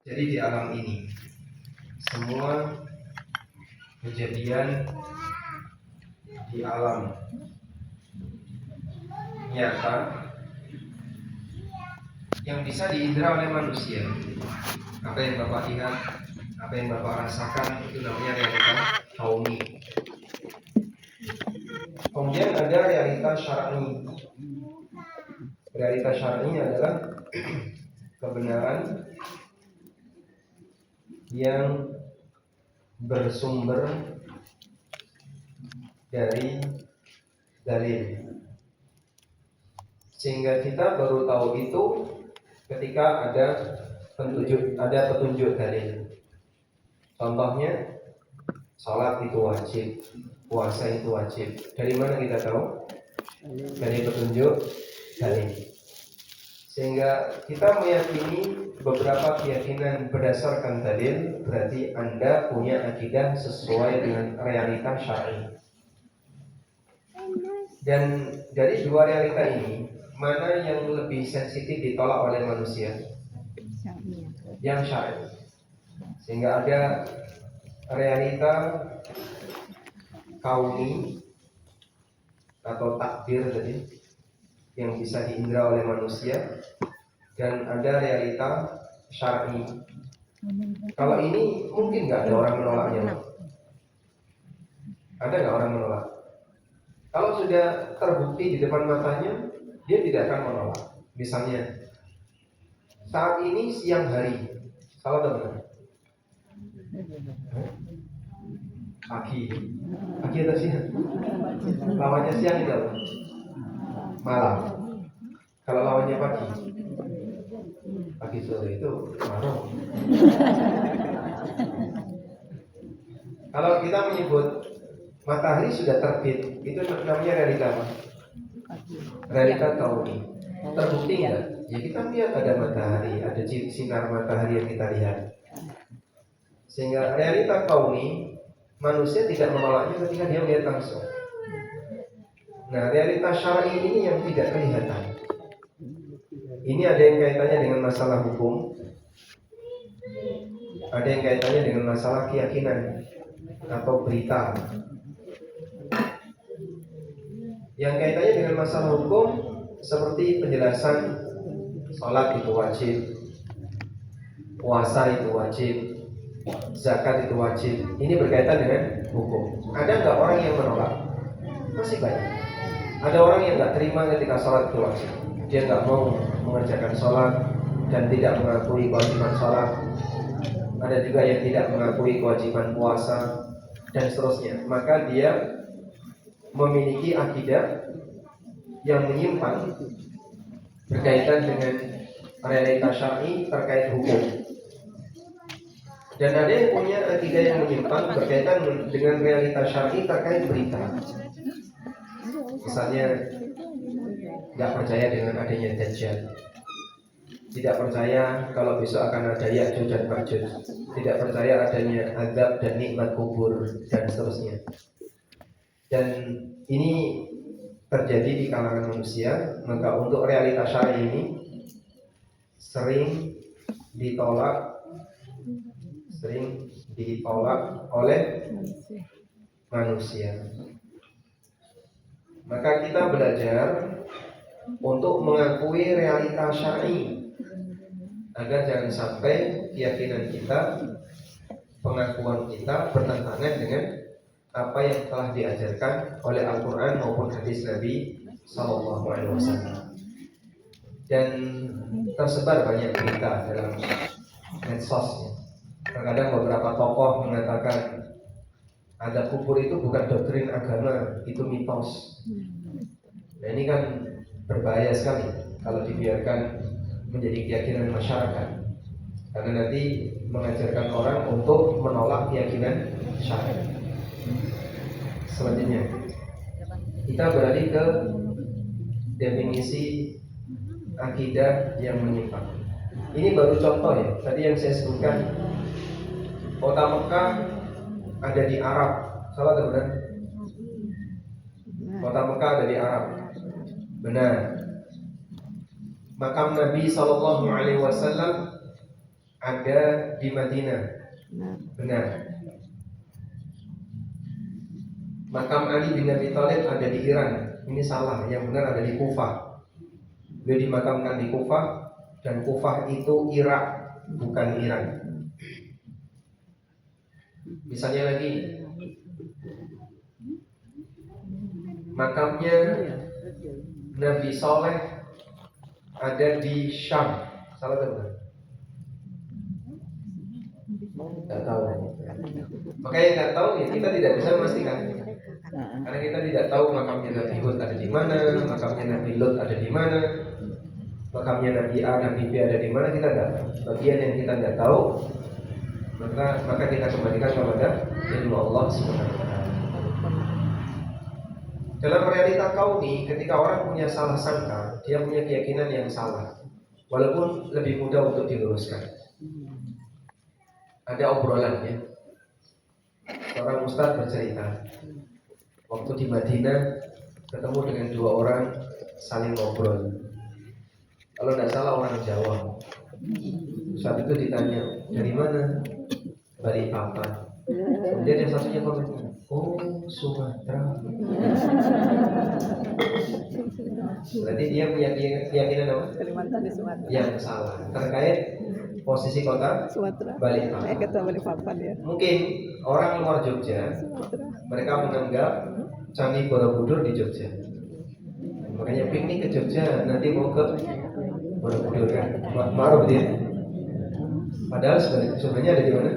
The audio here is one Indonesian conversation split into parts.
Jadi di alam ini semua kejadian di alam nyata yang bisa diindra oleh manusia, apa yang Bapak lihat, apa yang Bapak rasakan, itu namanya realita kauni. Kemudian ada realita syar'i. Realita syar'i adalah kebenaran yang bersumber dari dalil, sehingga kita baru tahu itu ketika ada petunjuk dalil. Contohnya, sholat itu wajib, puasa itu wajib. Dari mana kita tahu? Dari petunjuk dalil. Sehingga kita meyakini beberapa keyakinan berdasarkan dalil, berarti Anda punya akidah sesuai dengan realita syar'i. Dan dari dua realita ini, mana yang lebih sensitif ditolak oleh manusia? Yang syar'i. Sehingga ada realita kauni atau takdir tadi yang bisa diindra oleh manusia, dan ada realita syar'i. Kalau ini mungkin nggak ada orang menolaknya? Ada nggak orang menolak? Kalau sudah terbukti di depan matanya, dia tidak akan menolak. Misalnya, saat ini siang hari, salah atau benar? Pagi atau siang? Lawannya siang itu apa? Malam. Kalau lawannya pagi sore itu malam. Kalau kita menyebut matahari sudah terbit, itu namanya realita apa? Realita kauni. Terbukti nggak? Ya kita lihat ada matahari, ada sinar matahari yang kita lihat. Sehingga realita kauni, manusia tidak menolaknya ketika dia melihat langsung. Nah, realita syar'i ini yang tidak kelihatan. Ini ada yang kaitannya dengan masalah hukum, ada yang kaitannya dengan masalah keyakinan atau berita. Yang kaitannya dengan masalah hukum seperti penjelasan sholat itu wajib, puasa itu wajib, zakat itu wajib. Ini berkaitan dengan hukum. Ada nggak orang yang menolak? Masih banyak. Ada orang yang nggak terima ketika sholat itu wajib. Dia nggak mau mengerjakan sholat dan tidak mengakui kewajiban sholat. Ada juga yang tidak mengakui kewajiban puasa dan seterusnya. Maka dia memiliki akidah yang menyimpang berkaitan dengan realita syar'i terkait hukum. Dan ada yang punya akidah yang menyimpang berkaitan dengan realita syar'i terkait berita. Misalnya, tidak percaya dengan adanya Dajjal, tidak percaya kalau besok akan ada Ya'juj dan Ma'juj, tidak percaya adanya azab dan nikmat kubur dan seterusnya. Dan ini terjadi di kalangan manusia. Maka untuk realita syar'i ini sering ditolak oleh manusia. Maka kita belajar untuk mengakui realita syar'i agar jangan sampai keyakinan kita, pengakuan kita bertentangan dengan apa yang telah diajarkan oleh Al-Quran maupun hadis Nabi SAW. Dan tersebar banyak berita dalam medsos. Terkadang beberapa tokoh mengatakan ada kubur itu bukan doktrin agama, itu mitos. Nah, ini kan berbahaya sekali kalau dibiarkan menjadi keyakinan masyarakat, karena nanti mengajarkan orang untuk menolak keyakinan syar'i. Selanjutnya kita beralih ke definisi akidah yang menyimpang. Ini baru contoh ya. Tadi yang saya sebutkan, kota Mekah ada di Arab, salah atau benar? Kota Mekah ada di Arab, benar. Makam Nabi SAW ada di Madinah. Benar. Makam Ali bin Abi Thalib ada di Iran. Ini salah, yang benar ada di Kufah. Beliau dimakamkan di Kufah, dan Kufah itu Irak, bukan Iran. Misalnya lagi, makamnya Nabi Saleh ada di Syam. Salah atau benar? Tidak tahu. Makanya nggak tahu ya, kita tidak bisa memastikan. Karena kita tidak tahu makamnya Nabi Hud ada di mana, makamnya Nabi Lut ada di mana, makamnya Nabi A, Nabi B ada di mana, kita tidak tahu. Bagian yang kita tidak tahu, maka kita kembalikan kepada ilmu Allah Subhanahu wa Ta'ala. Dalam realita kauni, ketika orang punya salah sangka, dia punya keyakinan yang salah, walaupun lebih mudah untuk diluruskan. Ada obrolan ya. Seorang ustadz bercerita, waktu di Madinah ketemu dengan dua orang saling ngobrol. Kalau tidak salah orang Jawa. Saat itu ditanya, dari mana? Balikpapan. Kemudian yang satunya komen, oh Sumatera. Berarti dia punya keyakinan apa? Kalimantan di Sumatera. Yang salah terkait posisi kota Sumatera. Balikpapan. Kata Balikpapan ya. Mungkin orang luar Jogja, Sumatera. mereka menganggap Candi Borobudur di Jogja. Makanya piknik ke Jogja, nanti mau ke Borobudur kan? Ma'ruf dia. Padahal sebenarnya ada di mana?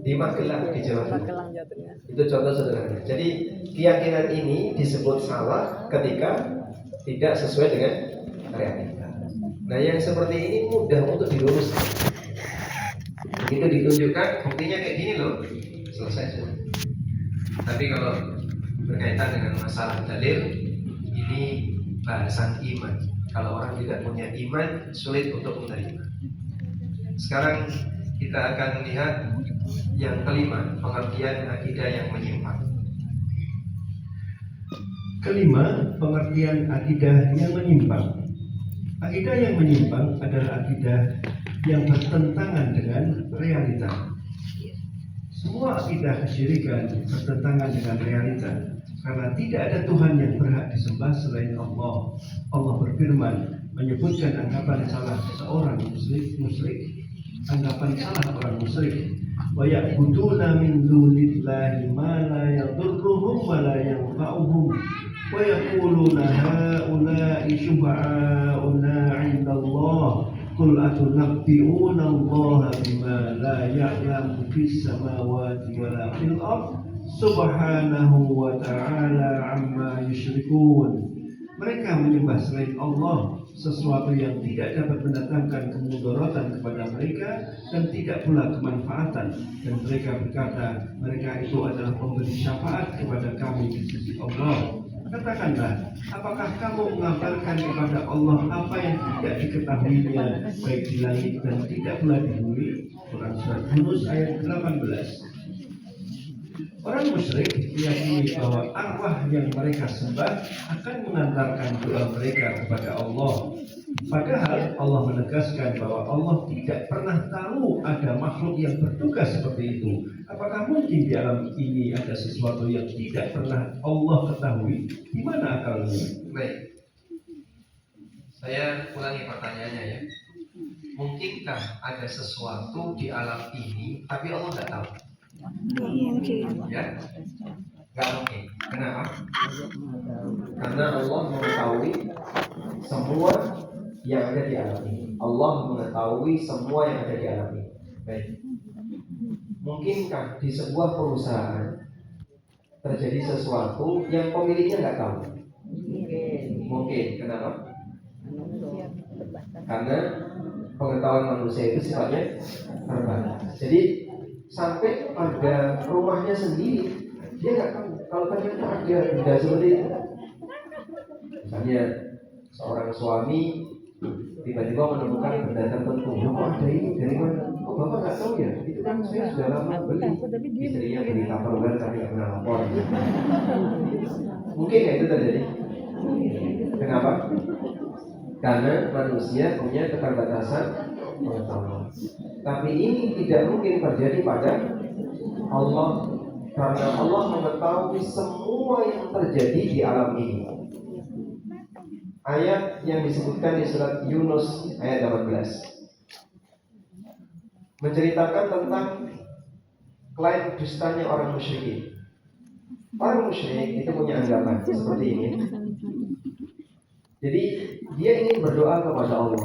Di Magelang, di Jawa Timur. Magelang, Jawa Tengah. Itu contoh sederhana. Jadi keyakinan ini disebut salah ketika tidak sesuai dengan realita. Nah, yang seperti ini mudah untuk diluruskan. Begitu ditunjukkan, buktinya kayak gini loh, selesai semua. Tapi kalau berkaitan dengan masalah dalil, ini bahasan iman. Kalau orang tidak punya iman, sulit untuk menerima. Sekarang kita akan melihat yang kelima, pengertian akidah yang menyimpang. Kelima, pengertian akidah yang menyimpang. Akidah yang menyimpang adalah akidah yang bertentangan dengan realita. Semua akidah kesyirikan bertentangan dengan realita, karena tidak ada Tuhan yang berhak disembah selain Allah. Allah berfirman menyebutkan anggapan salah seorang musyrik, anggapan salah orang musyrik. Wa ya'buduna min dunillahi ma la yadurruhum wa la yanfa'uhum wa yaquluna haula'i syufa'auna 'indallah qul atunabbi'una Allah bima la ya'lamu fis samawati wa la fil ardh subhanahu wa ta'ala amma yusyrikun. Mereka menyembah selain Allah sesuatu yang tidak dapat mendatangkan kemudaratan kepada mereka dan tidak pula kemanfaatan, dan mereka berkata mereka itu adalah pemberi syafaat kepada kami di sisi Allah. Katakanlah, apakah kamu mengabarkan kepada Allah apa yang tidak diketahuinya baik di langit dan tidak pula di bumi? Quran Surat Yunus ayat 18. Orang musyrik meyakini bahwa arwah yang mereka sembah akan mengantarkan doa mereka kepada Allah. Padahal Allah menegaskan bahwa Allah tidak pernah tahu ada makhluk yang bertugas seperti itu. Apakah mungkin di alam ini ada sesuatu yang tidak pernah Allah ketahui? Di mana akalnya? Baik, saya ulangi pertanyaannya ya. Mungkinkah ada sesuatu di alam ini tapi Allah tidak tahu? Ya, nggak mungkin. Kenapa? Karena Allah mengetahui semua yang ada di alam ini. Allah mengetahui semua yang ada di alam ini. Baik. Mungkinkah di sebuah perusahaan terjadi sesuatu yang pemiliknya nggak tahu? Mungkin. Kenapa? Karena pengetahuan manusia itu sifatnya terbatas. Jadi sampai pada rumahnya sendiri dia nggak tahu kalau ternyata ada benda seperti itu. Misalnya seorang suami tiba-tiba menemukan benda tertentu, kok ada ini dari mana? Kok bapak nggak tahu ya? Itu kan saya sudah lama beli. Istrinya beli Tupperware tapi nggak pernah lapor. Mungkin ya itu terjadi. Kenapa? Karena manusia punya keterbatasan pengetahuan. Tapi ini tidak mungkin terjadi pada Allah, karena Allah mengetahui semua yang terjadi di alam ini. Ayat yang disebutkan di surat Yunus ayat 18 menceritakan tentang klaim dustanya orang musyrikin. Orang musyrik itu punya anggapan seperti ini. Jadi dia ingin berdoa kepada Allah.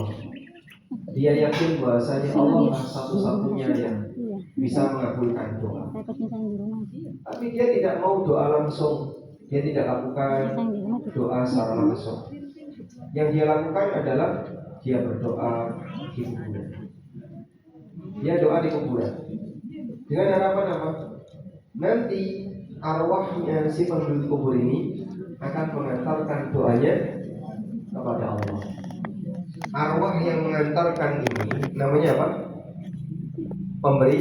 Dia yakin bahwasanya Allah lah satu-satunya yang bisa mengabulkan doa. Tapi dia tidak mau doa langsung. Dia tidak lakukan doa secara langsung. Yang dia lakukan adalah dia berdoa di kuburan. Dia doa di kuburan dengan harapan apa? Nanti arwahnya si penduduk kubur ini akan mengantarkan doanya kepada Allah. Arwah yang mengantarkan ini namanya apa? Pemberi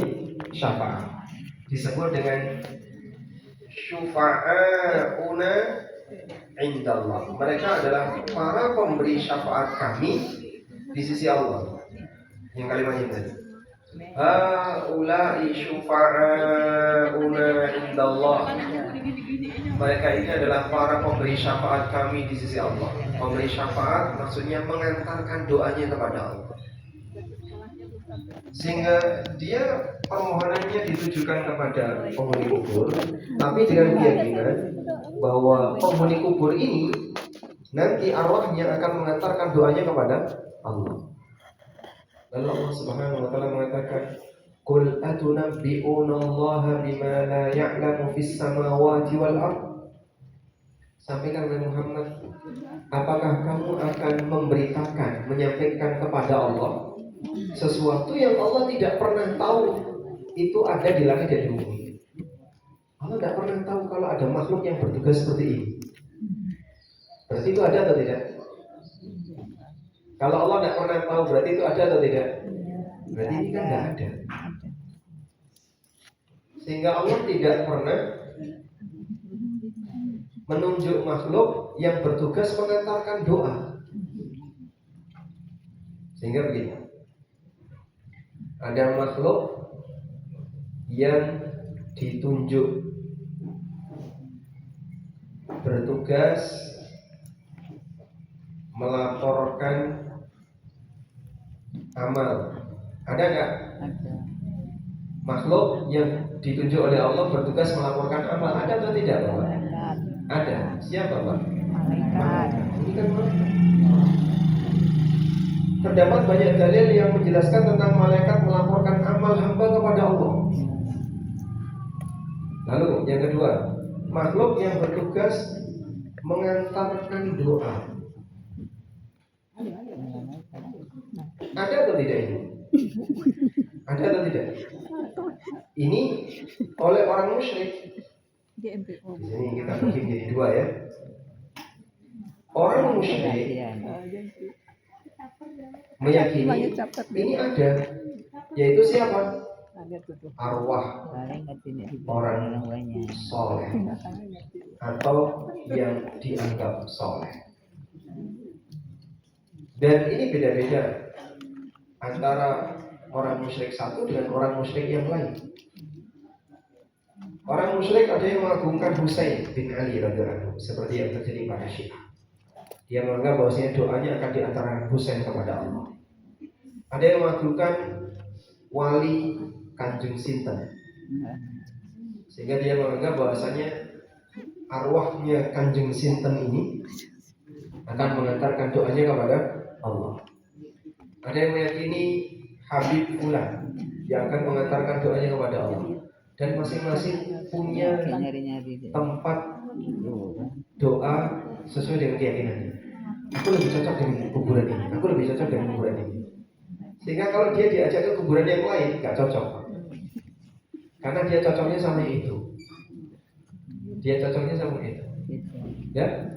syafaat. Disebut dengan syufa'auna indallah. Mereka adalah para pemberi syafaat kami di sisi Allah. Yang kalimatnya tadi. Haula'i syufa'auna indallah. Mereka ini adalah para pemberi syafaat kami di sisi Allah. Pemberi syafaat maksudnya mengantarkan doanya kepada Allah. Sehingga dia permohonannya ditujukan kepada penghuni kubur, tapi dengan keyakinan bahwa penghuni kubur ini nanti arwahnya akan mengantarkan doanya kepada Allah. Lalu Allah Subhanahu wa taala mengatakan, "Qul atunabbi'una Allah bima la ya'lamu fis samawati wal ard." Sampaikan kepada Muhammad, apakah kamu akan memberitakan, menyampaikan kepada Allah sesuatu yang Allah tidak pernah tahu itu ada di langit dan di bumi? Allah tidak pernah tahu kalau ada makhluk yang bertugas seperti ini. Berarti itu ada atau tidak? Kalau Allah tidak pernah tahu, berarti itu ada atau tidak? Berarti ini kan tidak ada. Sehingga Allah tidak pernah menunjuk makhluk yang bertugas mengantarkan doa. Sehingga begini, ada makhluk yang ditunjuk bertugas melaporkan amal. Ada nggak? Ada. Makhluk yang ditunjuk oleh Allah bertugas melaporkan amal. Ada atau tidak, Bapak? Malaikat. Ada. Siapa, Pak? Malaikat. Ini kan terdapat banyak dalil yang menjelaskan tentang malaikat melaporkan amal hamba kepada Allah. Lalu yang kedua, makhluk yang bertugas mengantarkan doa. Ada atau tidak ini? Ada atau tidak? Ini oleh orang musyrik. Di sini kita bagi menjadi dua ya. Orang musyrik meyakini ini ada, yaitu siapa? Arwah orang soleh atau yang dianggap soleh. Dan ini beda-beda antara orang musyrik satu dengan orang musyrik yang lain. Orang musyrik ada yang mengagungkan Husain bin Ali radhiyallahu anhu, seperti yang terjadi pada Syiah. Dia menganggap bahwasanya doanya akan diantarkan Husain kepada Allah. Ada yang mengagungkan wali Kanjeng Sinten, sehingga dia menganggap bahwasanya arwahnya Kanjeng Sinten ini akan mengantarkan doanya kepada Allah. Ada yang meyakini Habib Fulan yang akan mengantarkan doanya kepada Allah. Dan masing-masing punya tempat doa sesuai dengan keyakinannya. Aku lebih cocok dengan kuburan ini. Aku lebih cocok dengan kuburan ini. Sehingga kalau dia diajak ke kuburan yang lain, gak cocok. Karena dia cocoknya sama itu. Dia cocoknya sama itu. Ya.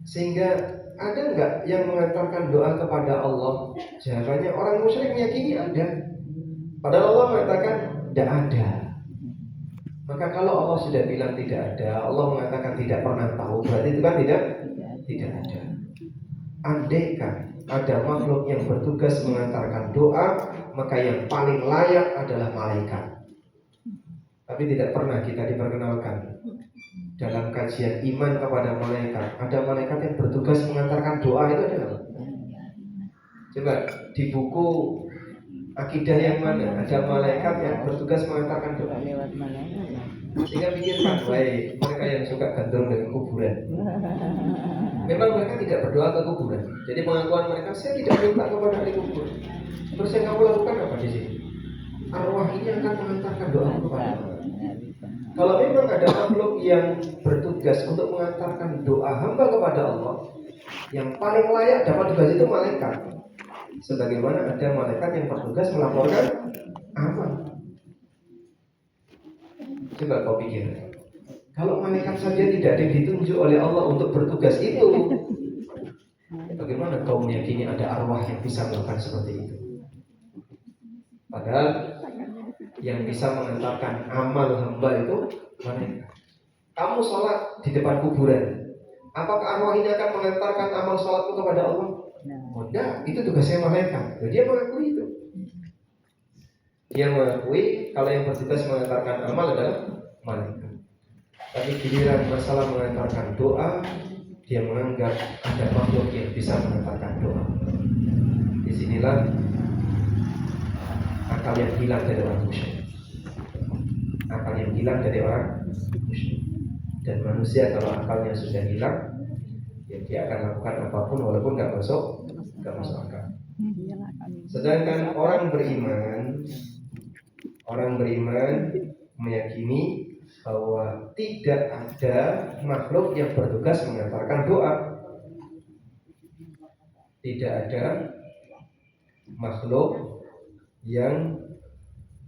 Sehingga ada nggak yang mengantarkan doa kepada Allah? Jawabannya orang musyrik meyakini ada. Padahal Allah mengatakan tidak ada. Maka kalau Allah sudah bilang tidak ada, Allah mengatakan tidak pernah tahu, berarti itu kan tidak ada. Andaikan ada makhluk yang bertugas mengantarkan doa, maka yang paling layak adalah malaikat. Tapi tidak pernah kita diperkenalkan dalam kajian iman kepada malaikat. Ada malaikat yang bertugas mengantarkan doa, itu ada nggak? Coba di buku akidah yang mana ada malaikat yang bertugas mengantarkan doa? Lewat mana? Sehingga pikirkan, baik mereka yang suka gandrung dengan kuburan. Memang mereka tidak berdoa ke kuburan. Jadi pengakuan mereka, saya tidak minta kepada ahli kubur. Terus yang kamu lakukan apa di sini? Arwah ini akan mengantarkan doa kepada Allah. Kalau memang ada makhluk yang bertugas untuk mengantarkan doa hamba kepada Allah, yang paling layak dapat tugas itu malaikat. Sebagaimana ada malaikat yang bertugas melaporkan amal. Coba kau pikir, kalau malaikat saja tidak ada yang ditunjuk oleh Allah untuk bertugas itu, bagaimana kau meyakini ada arwah yang bisa melakukan seperti itu? Padahal yang bisa mengantarkan amal hamba itu malaikat. Kamu sholat di depan kuburan, apakah arwah ini akan mengantarkan amal sholatmu kepada Allah? Oh, enggak, itu tugasnya malaikat. Dia mengakui itu. Dia mengakui kalau yang bertugas mengantarkan amal adalah malaikat. Tapi giliran masalah mengantarkan doa, dia menganggap ada makhluk yang bisa mengantarkan doa. Disinilah akal yang hilang dari orang musyrik. Akal yang hilang dari orang musyrik. Dan manusia kalau akalnya sudah hilang, ya dia akan lakukan apapun walaupun nggak masuk akal. Sedangkan orang beriman meyakini bahwa tidak ada makhluk yang bertugas mengantarkan doa. Tidak ada makhluk yang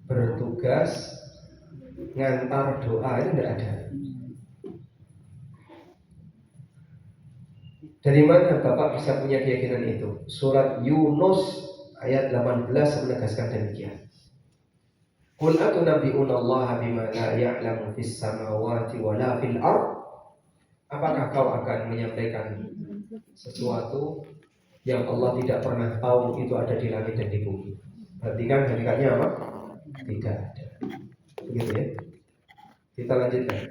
bertugas ngantar doa, itu tidak ada. Dari mana Bapak bisa punya keyakinan itu? Surat Yunus ayat 18 menegaskan demikian. Qul atunabbi'una Allah bima la ya'lamu fis samawati wa la fil ard. Apakah kau akan menyampaikan sesuatu yang Allah tidak pernah tahu itu ada di langit dan di bumi? Berarti kan hakikatnya apa? Tidak ada. Begitu ya. Kita lanjutkan.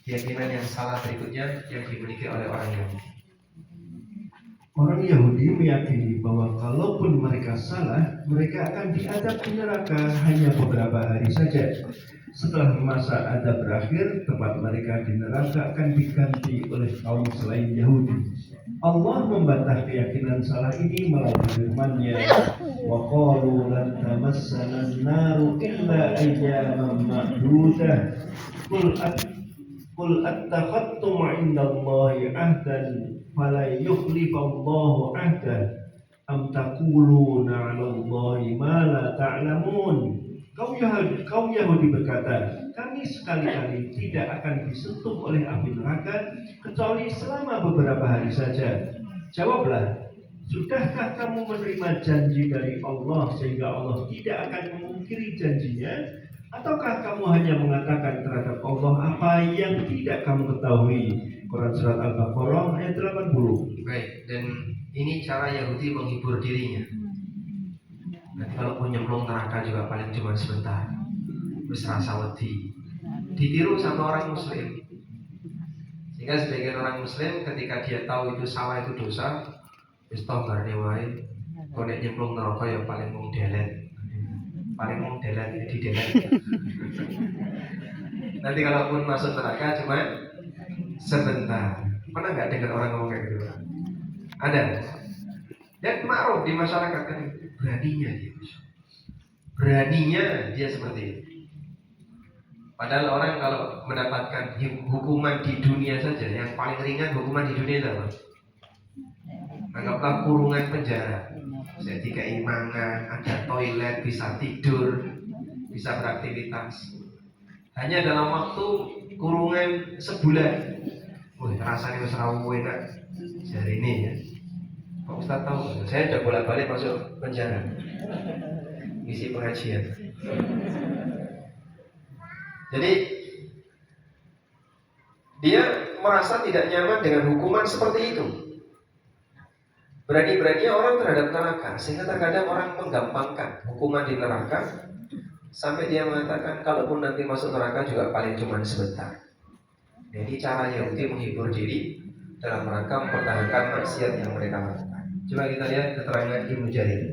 Keyakinan yang salah berikutnya yang dimiliki oleh orang Yahudi. Orang Yahudi meyakini bahwa kalaupun mereka salah, mereka akan diadab di neraka hanya beberapa hari saja. Setelah masa adab berakhir, tempat mereka di neraka akan diganti oleh kaum selain Yahudi. Allah membantah keyakinan salah ini melalui firman-Nya, "Wa qalu lan tamassana an-naru illa ayyaman ma'dudah." Qul attakhadtum 'indallahi 'ahdan fala yukhlifallahu 'ahdah am taquluna 'alallahi ma la ta'lamun. Kaum Yahudi berkata, kami sekali-kali tidak akan disentuh oleh api neraka kecuali selama beberapa hari saja. Jawablah, sudahkah kamu menerima janji dari Allah sehingga Allah tidak akan memungkiri janjinya? Ataukah kamu hanya mengatakan terhadap Allah apa yang tidak kamu ketahui? Quran Surat Al-Baqarah ayat 80. Baik, dan ini cara Yahudi menghibur dirinya. Nanti kalau pun nyemplung neraka juga paling cuma sebentar. Wis rasa wedi. Ditiru sama orang Muslim. Sehingga sebagian orang Muslim ketika dia tahu itu salah, itu dosa, wis toh barne wae. Kok nek nyemplung neraka ya paling mung delet. Paling mung delet di delet. Nanti kalau pun masuk neraka cuma sebentar. Pernah nggak dengar orang ngomong kayak gitu? Ada. Dan ma'ruf di masyarakat kan, beraninya dia seperti itu. Padahal orang kalau mendapatkan hukuman di dunia saja, yang paling ringan hukuman di dunia itu apa? Anggaplah kurungan penjara. Saya dikai mangan, ada toilet, bisa tidur, bisa beraktivitas. Hanya dalam waktu kurungan sebulan. Wah, rasanya wis rawuh enak. Hari ini ya. Pak Ustaz tahu, saya udah bolak-balik masuk penjara, isi pengajian. Jadi dia merasa tidak nyaman dengan hukuman seperti itu. Berani-beraninya orang terhadap neraka, sehingga terkadang orang menggampangkan hukuman di neraka sampai dia mengatakan kalaupun nanti masuk neraka juga paling cuma sebentar. Jadi cara Yahudi menghibur diri dalam rangka mempertahankan maksiat yang mereka lakukan. Coba kita lihat keterangan Ibnu Jarir.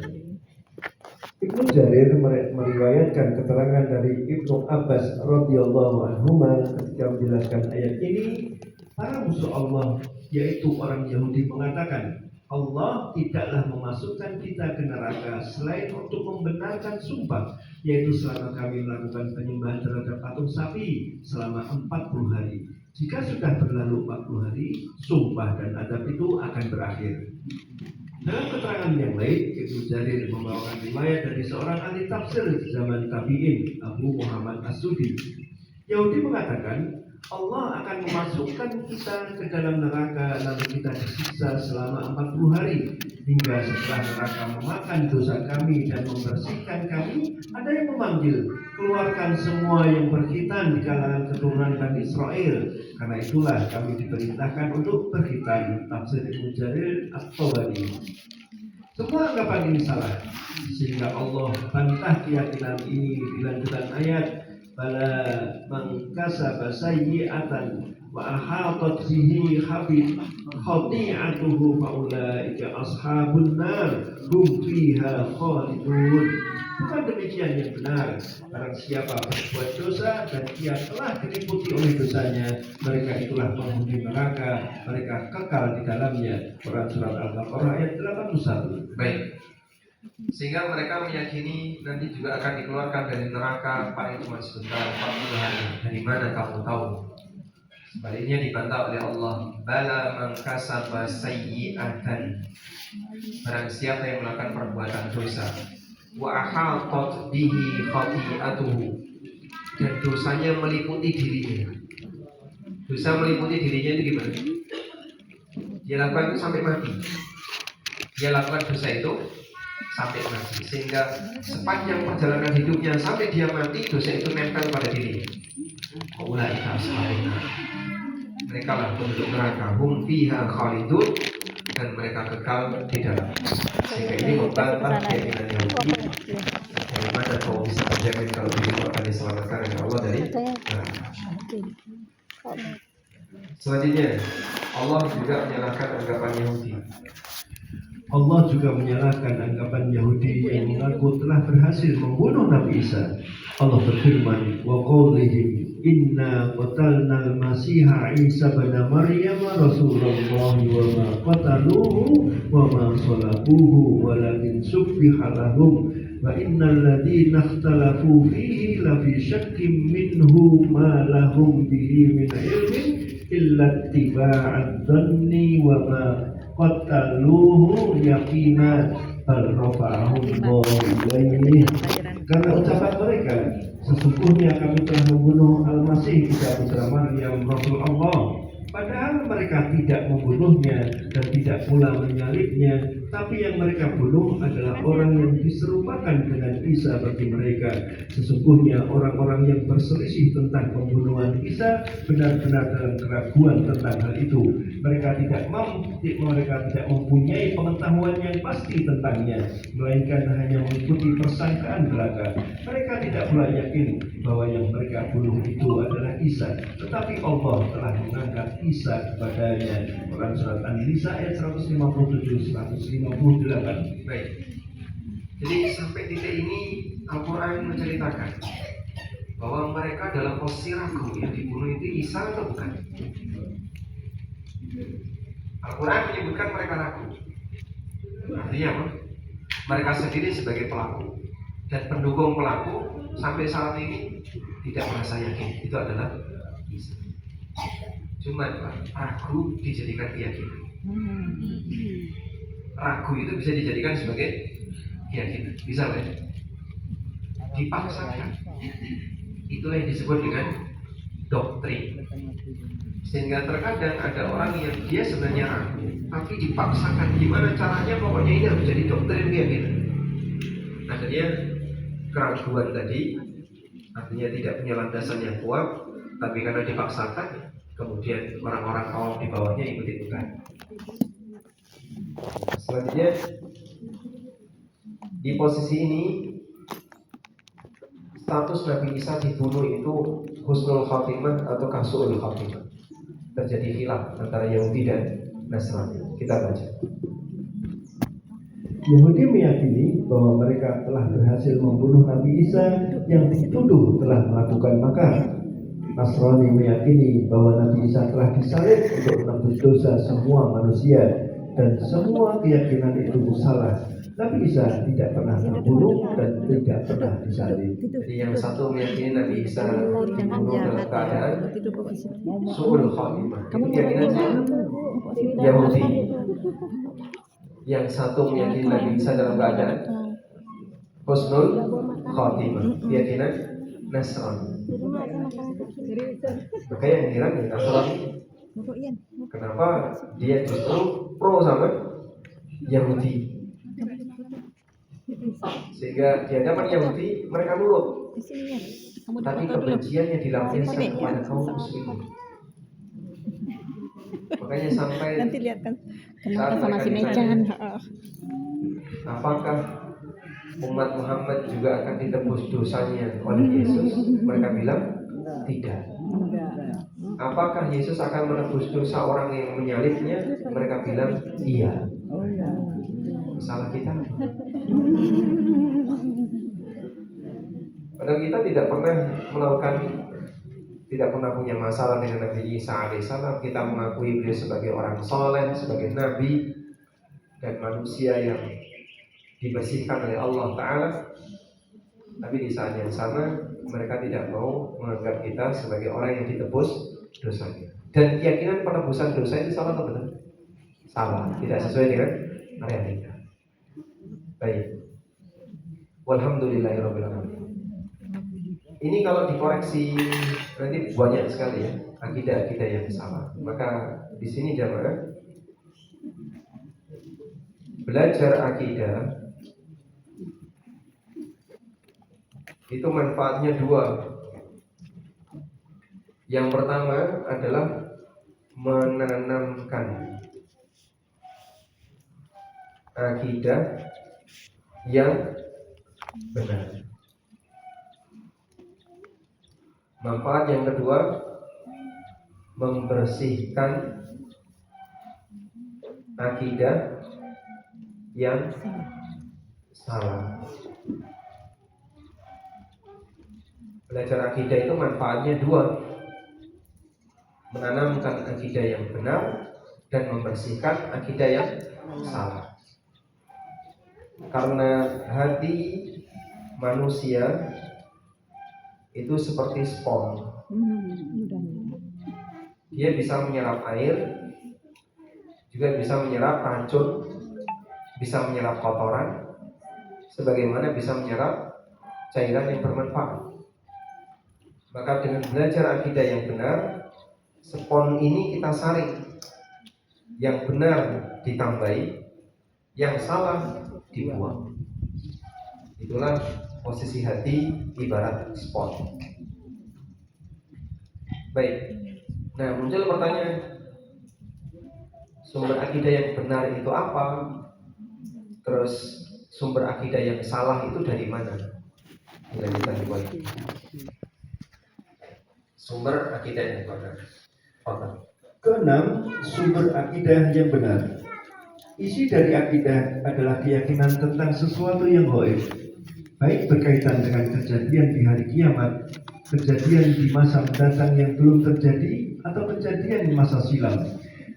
Ibnu Jarir meriwayatkan keterangan dari Ibnu Abbas radhiyallahu anhuma ketika menjelaskan ayat ini, para musuh Allah yaitu orang Yahudi mengatakan, Allah tidaklah memasukkan kita ke neraka selain untuk membenarkan sumpah, yaitu selama kami melakukan penyembahan terhadap patung sapi selama 40 hari. Jika sudah berlalu 40 hari, sumpah dan adab itu akan berakhir. Dalam keterangan yang lain, Ibnu Jarir membawakan riwayat dari seorang ahli tafsir zaman tabi'in, Abu Muhammad As-Sudi. Yahudi mengatakan, Allah akan memasukkan kita ke dalam neraka lalu kita disiksa selama 40 hari hingga setelah neraka memakan dosa kami dan membersihkan kami, ada yang memanggil, keluarkan semua yang berkhitan di kalangan keturunan Bani Israel. Karena itulah kami diperintahkan untuk berkhitan. Tafsir Ibnu Jarir At-Tabari. Semua anggapan ini salah, sehingga Allah bantah keyakinan ini di lanjutan ayat, bala mangkasaba sayyi'atan wa ahatat bihi khati'atuhu faulaika ashabun nar hum fiha khalidun. Bukan demikian yang benar. Barang siapa berbuat dosa dan ia telah diliputi oleh dosanya, mereka itulah penghuni neraka, mereka kekal di dalamnya. Quran surat Al-Baqarah ayat 81. Baik. Sehingga mereka meyakini nanti juga akan dikeluarkan dari neraka paling cuma sebentar, 40 hari. Dari mana kamu tahu? Sebaliknya dibantah oleh Allah, bala man kasaba sayyi'atan. Barang siapa yang melakukan perbuatan dosa, wa ahatat bihi khati'atuhu, dan dosanya meliputi dirinya. Dosa meliputi dirinya itu gimana? Dia lakukan itu sampai mati. Dia lakukan dosa itu sampai mati, sehingga sepanjang perjalanan hidupnya sampai dia mati, dosa itu nempel pada dirinya. Ulaika ashabun nar. Mereka lah penduduk neraka, hum fiha khalidun, dan mereka kekal di dalam. Sehingga ini membantah keyakinan Yahudi. Bagaimana kau bisa terjamin kalau dirimu akan diselamatkan oleh Allah dari neraka? Selanjutnya, Allah juga menyalahkan anggapan Yahudi. Allah juga menyalahkan anggapan Yahudi yang mengaku telah berhasil membunuh Nabi Isa. Allah berfirman, wa qaulihim inna qatalna al-masiha Isa bin Maryam rasulullah wa ma qataluhu wa ma salabuhu walakin subbiha lahum wa innal ladzina ikhtalafu fihi la fi syakkin minhu ma lahum bihi min ilmin illa ittiba'ad dhanni wa ma qataluhu yaqina bal rafa'ahu Allah ilaihi. Karena ucapan mereka, sesungguhnya kami telah membunuh Al-Masih Isa putra Maryam Rasul Allah, padahal mereka tidak membunuhnya dan tidak pula menyalibnya, tapi yang mereka bunuh adalah orang yang diserupakan dengan Isa bagi mereka. Sesungguhnya orang-orang yang berselisih tentang pembunuhan Isa benar-benar dalam keraguan tentang hal itu. Mereka tidak mempunyai pengetahuan yang pasti tentangnya, melainkan hanya mengikuti persangkaan belaka. Mereka tidak pula yakin bahwa yang mereka bunuh itu adalah Isa, tetapi Allah telah mengangkat Isa kepadanya. Quran surat An-Nisa ayat 157-158. Baik. Jadi sampai titik ini Al-Quran menceritakan bahwa mereka dalam posisi ragu, yang dibunuh itu Isa atau bukan. Al-Quran menyebutkan mereka ragu. Artinya apa? Mereka sendiri sebagai pelaku dan pendukung pelaku sampai saat ini tidak merasa yakin itu adalah Isa. Cuma ragu dijadikan keyakinan. Ragu itu bisa dijadikan sebagai keyakinan. Bisa kan? Dipaksakan. Itulah yang disebut dengan doktrin. Sehingga terkadang ada orang yang dia sebenarnya ragu, tapi dipaksakan. Gimana caranya? Pokoknya ini harus jadi doktrin keyakinan. Akhirnya keraguan tadi artinya tidak punya landasan yang kuat, tapi karena dipaksakan, kemudian orang-orang awam di bawahnya ikut-ikutan. Selanjutnya di posisi ini status Nabi Isa dibunuh itu husnul khatimah atau su'ul khatimah. Terjadi khilaf antara Yahudi dan Nasrani. Kita baca. Yahudi meyakini bahwa mereka telah berhasil membunuh Nabi Isa yang dituduh telah melakukan makar. Nasrani meyakini bahwa Nabi Isa telah disalib untuk menebus dosa semua manusia dan semua keyakinan itu salah. Nabi Isa tidak pernah terbunuh dan tidak pernah disalib. Jadi yang satu meyakini Nabi Isa dibunuh dalam keadaan su'ul khatimah. Itu keyakinan Yahudi. Yang satu meyakini Nabi Isa dalam keadaan husnul khatimah. Keyakinan Nasrani. Maka yang heran ya Nasrani, kenapa dia justru pro sama Yahudi? Sehingga di hadapan Yahudi mereka nurut, tapi kebenciannya dilampiaskan kepada kaum muslimin. Makanya sampai Nanti lihat kan saat kenapa sama mereka si ditanya, Mecan. apakah umat Muhammad juga akan ditebus dosanya oleh Yesus? Mereka bilang tidak. Apakah Yesus akan menebus dosa orang yang menyalibnya? Mereka bilang iya. Salah kita. Padahal kita tidak pernah melakukan, tidak pernah punya masalah dengan Nabi Isa alaihissalam. Kita mengakui beliau sebagai orang soleh, sebagai nabi dan manusia yang dibersihkan oleh Allah Ta'ala. Tapi di saat yang sama mereka tidak mau menganggap kita sebagai orang yang ditebus dosanya. Dan keyakinan penebusan dosa itu salah atau benar? Salah, tidak sesuai dengan realita. Baik. Walhamdulillahirabbil alamin. Ini kalau dikoreksi nanti banyak sekali ya akidah-akidah yang salah. Maka di sini jamaah belajar akidah itu manfaatnya dua. Yang pertama adalah menanamkan akidah yang benar. Manfaat yang kedua, membersihkan akidah yang salah. Belajar akidah itu manfaatnya dua, menanamkan akidah yang benar dan membersihkan akidah yang salah. Karena hati manusia itu seperti spons. Dia bisa menyerap air, juga bisa menyerap racun, bisa menyerap kotoran, sebagaimana bisa menyerap cairan yang bermanfaat. Maka dengan belajar akidah yang benar, spons ini kita saring. Yang benar ditambahi, yang salah dibuang. Itulah posisi hati ibarat spons. Baik. Nah, muncul pertanyaan, sumber akidah yang benar itu apa? Terus sumber akidah yang salah itu dari mana? Dilanjutkan di poin. Sumber akidah yang benar. Keenam, sumber akidah yang benar. Isi dari akidah adalah keyakinan tentang sesuatu yang gaib, baik berkaitan dengan kejadian di hari kiamat, kejadian di masa mendatang yang belum terjadi, atau kejadian di masa silam.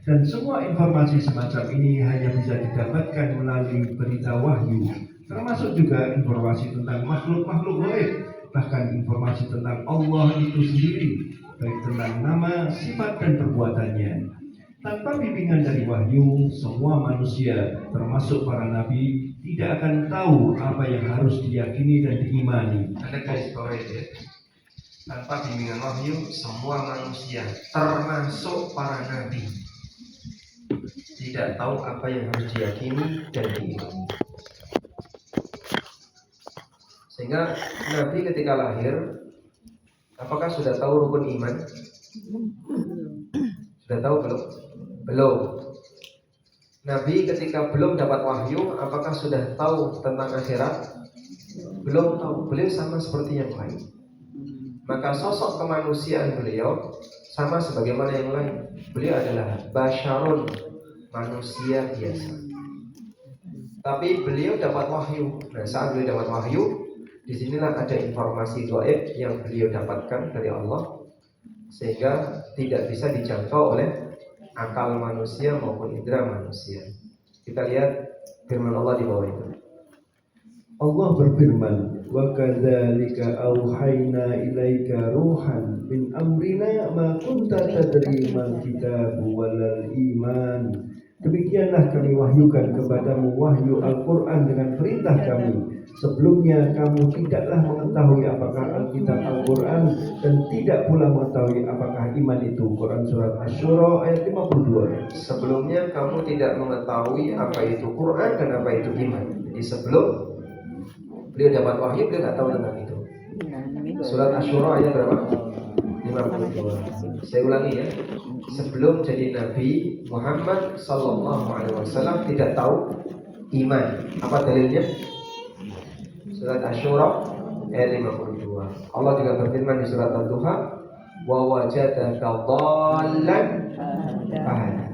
Dan semua informasi semacam ini hanya bisa didapatkan melalui berita wahyu, termasuk juga informasi tentang makhluk-makhluk gaib, bahkan informasi tentang Allah itu sendiri, baik tentang nama, sifat, dan perbuatannya. Tanpa bimbingan dari wahyu, semua manusia, termasuk para nabi, tidak akan tahu apa yang harus diyakini dan diimani. Anda garis bawahi ya. Tanpa bimbingan wahyu, semua manusia, termasuk para nabi, tidak tahu apa yang harus diyakini dan diimani. Sehingga Nabi ketika lahir, apakah sudah tahu rukun iman? Sudah tahu belum? Belum. Nabi ketika belum dapat wahyu, apakah sudah tahu tentang akhirat? Belum tahu. Beliau sama seperti yang lain. Maka sosok kemanusiaan beliau sama sebagaimana yang lain. Beliau adalah basyarun, manusia biasa. Tapi beliau dapat wahyu. Nah, saat beliau dapat wahyu, disinilah ada informasi gaib yang beliau dapatkan dari Allah, sehingga tidak bisa dijangkau oleh akal manusia maupun indera manusia. Kita lihat firman Allah di bawah itu. Allah berfirman, wa kadzalika auhayna ilaika ruhan min amrina ma kunta tadri mal kitabu walal iman. Demikianlah kami wahyukan kepadamu wahyu Al-Quran dengan perintah kami. Sebelumnya kamu tidaklah mengetahui apakah Alkitab Al-Quran dan tidak pula mengetahui apakah iman itu. Quran Surat Asy-Syura ayat 52. Sebelumnya kamu tidak mengetahui apa itu Quran dan apa itu iman. Jadi sebelum beliau dapat wahyu, beliau tidak tahu tentang itu. Surat Asy-Syura ayat berapa? 52. Saya ulangi ya. Sebelum jadi Nabi Muhammad sallallahu alaihi wasallam tidak tahu iman. Apa dalilnya? Surat Asy-Syura ayat 52. Allah juga berfirman di surat Ad-Duha, wa wajadaka dhallan fahada.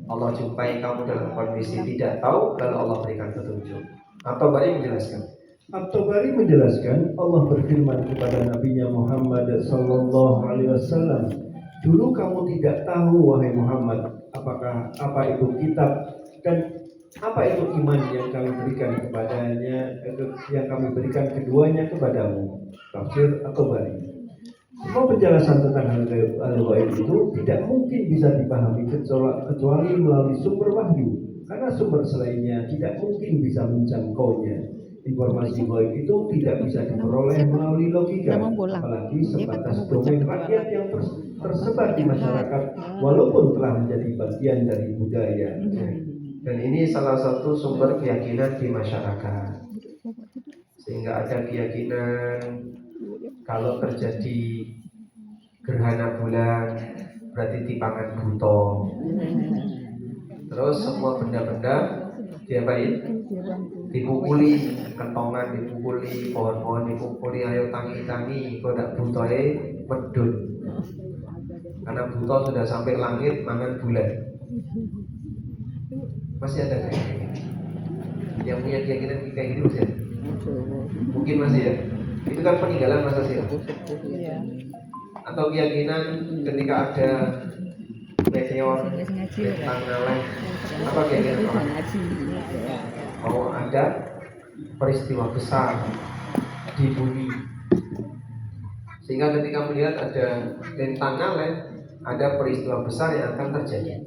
Allah jumpai kamu dalam kondisi tidak tahu, lalu Allah berikan petunjuk. Atau Bari menjelaskan. At-Tabari menjelaskan, Allah berfirman kepada Nabi-Nya Muhammad sallallahu alaihi wasallam, dulu kamu tidak tahu wahai Muhammad apakah apa itu kitab dan apa itu iman yang kami berikan kepadanya, yang kami berikan keduanya kepadamu. Tafsir At-Tabari. Semua penjelasan tentang hal gaib itu tidak mungkin bisa dipahami kecuali melalui sumber wahyu, karena sumber selainnya tidak mungkin bisa menjangkaunya. Informasi gaib itu tidak bisa diperoleh melalui logika, apalagi sebatas domain rakyat yang tersebar di masyarakat, walaupun telah menjadi bagian dari budaya. Dan ini salah satu sumber keyakinan di masyarakat. Sehingga ada keyakinan kalau terjadi gerhana bulan berarti tipangan buto. Terus semua benda-benda diapain? Dipukuli, kentongan dipukuli, pohon-pohon dipukuli, ayo tangi-tangi, kok tidak butoe medun. Karena buto sudah sampai langit mangan bulan. Masih ada kayak gini? Yang punya keyakinan kayak gini masih ada? Mungkin masih ya. Itu kan peninggalan masa silam. Atau keyakinan ketika ada meteor, bintang ngaleng, apa keyakinan orang? Mau ada peristiwa besar di bumi, sehingga ketika melihat ada bintang ngaleng, ada peristiwa besar yang akan terjadi.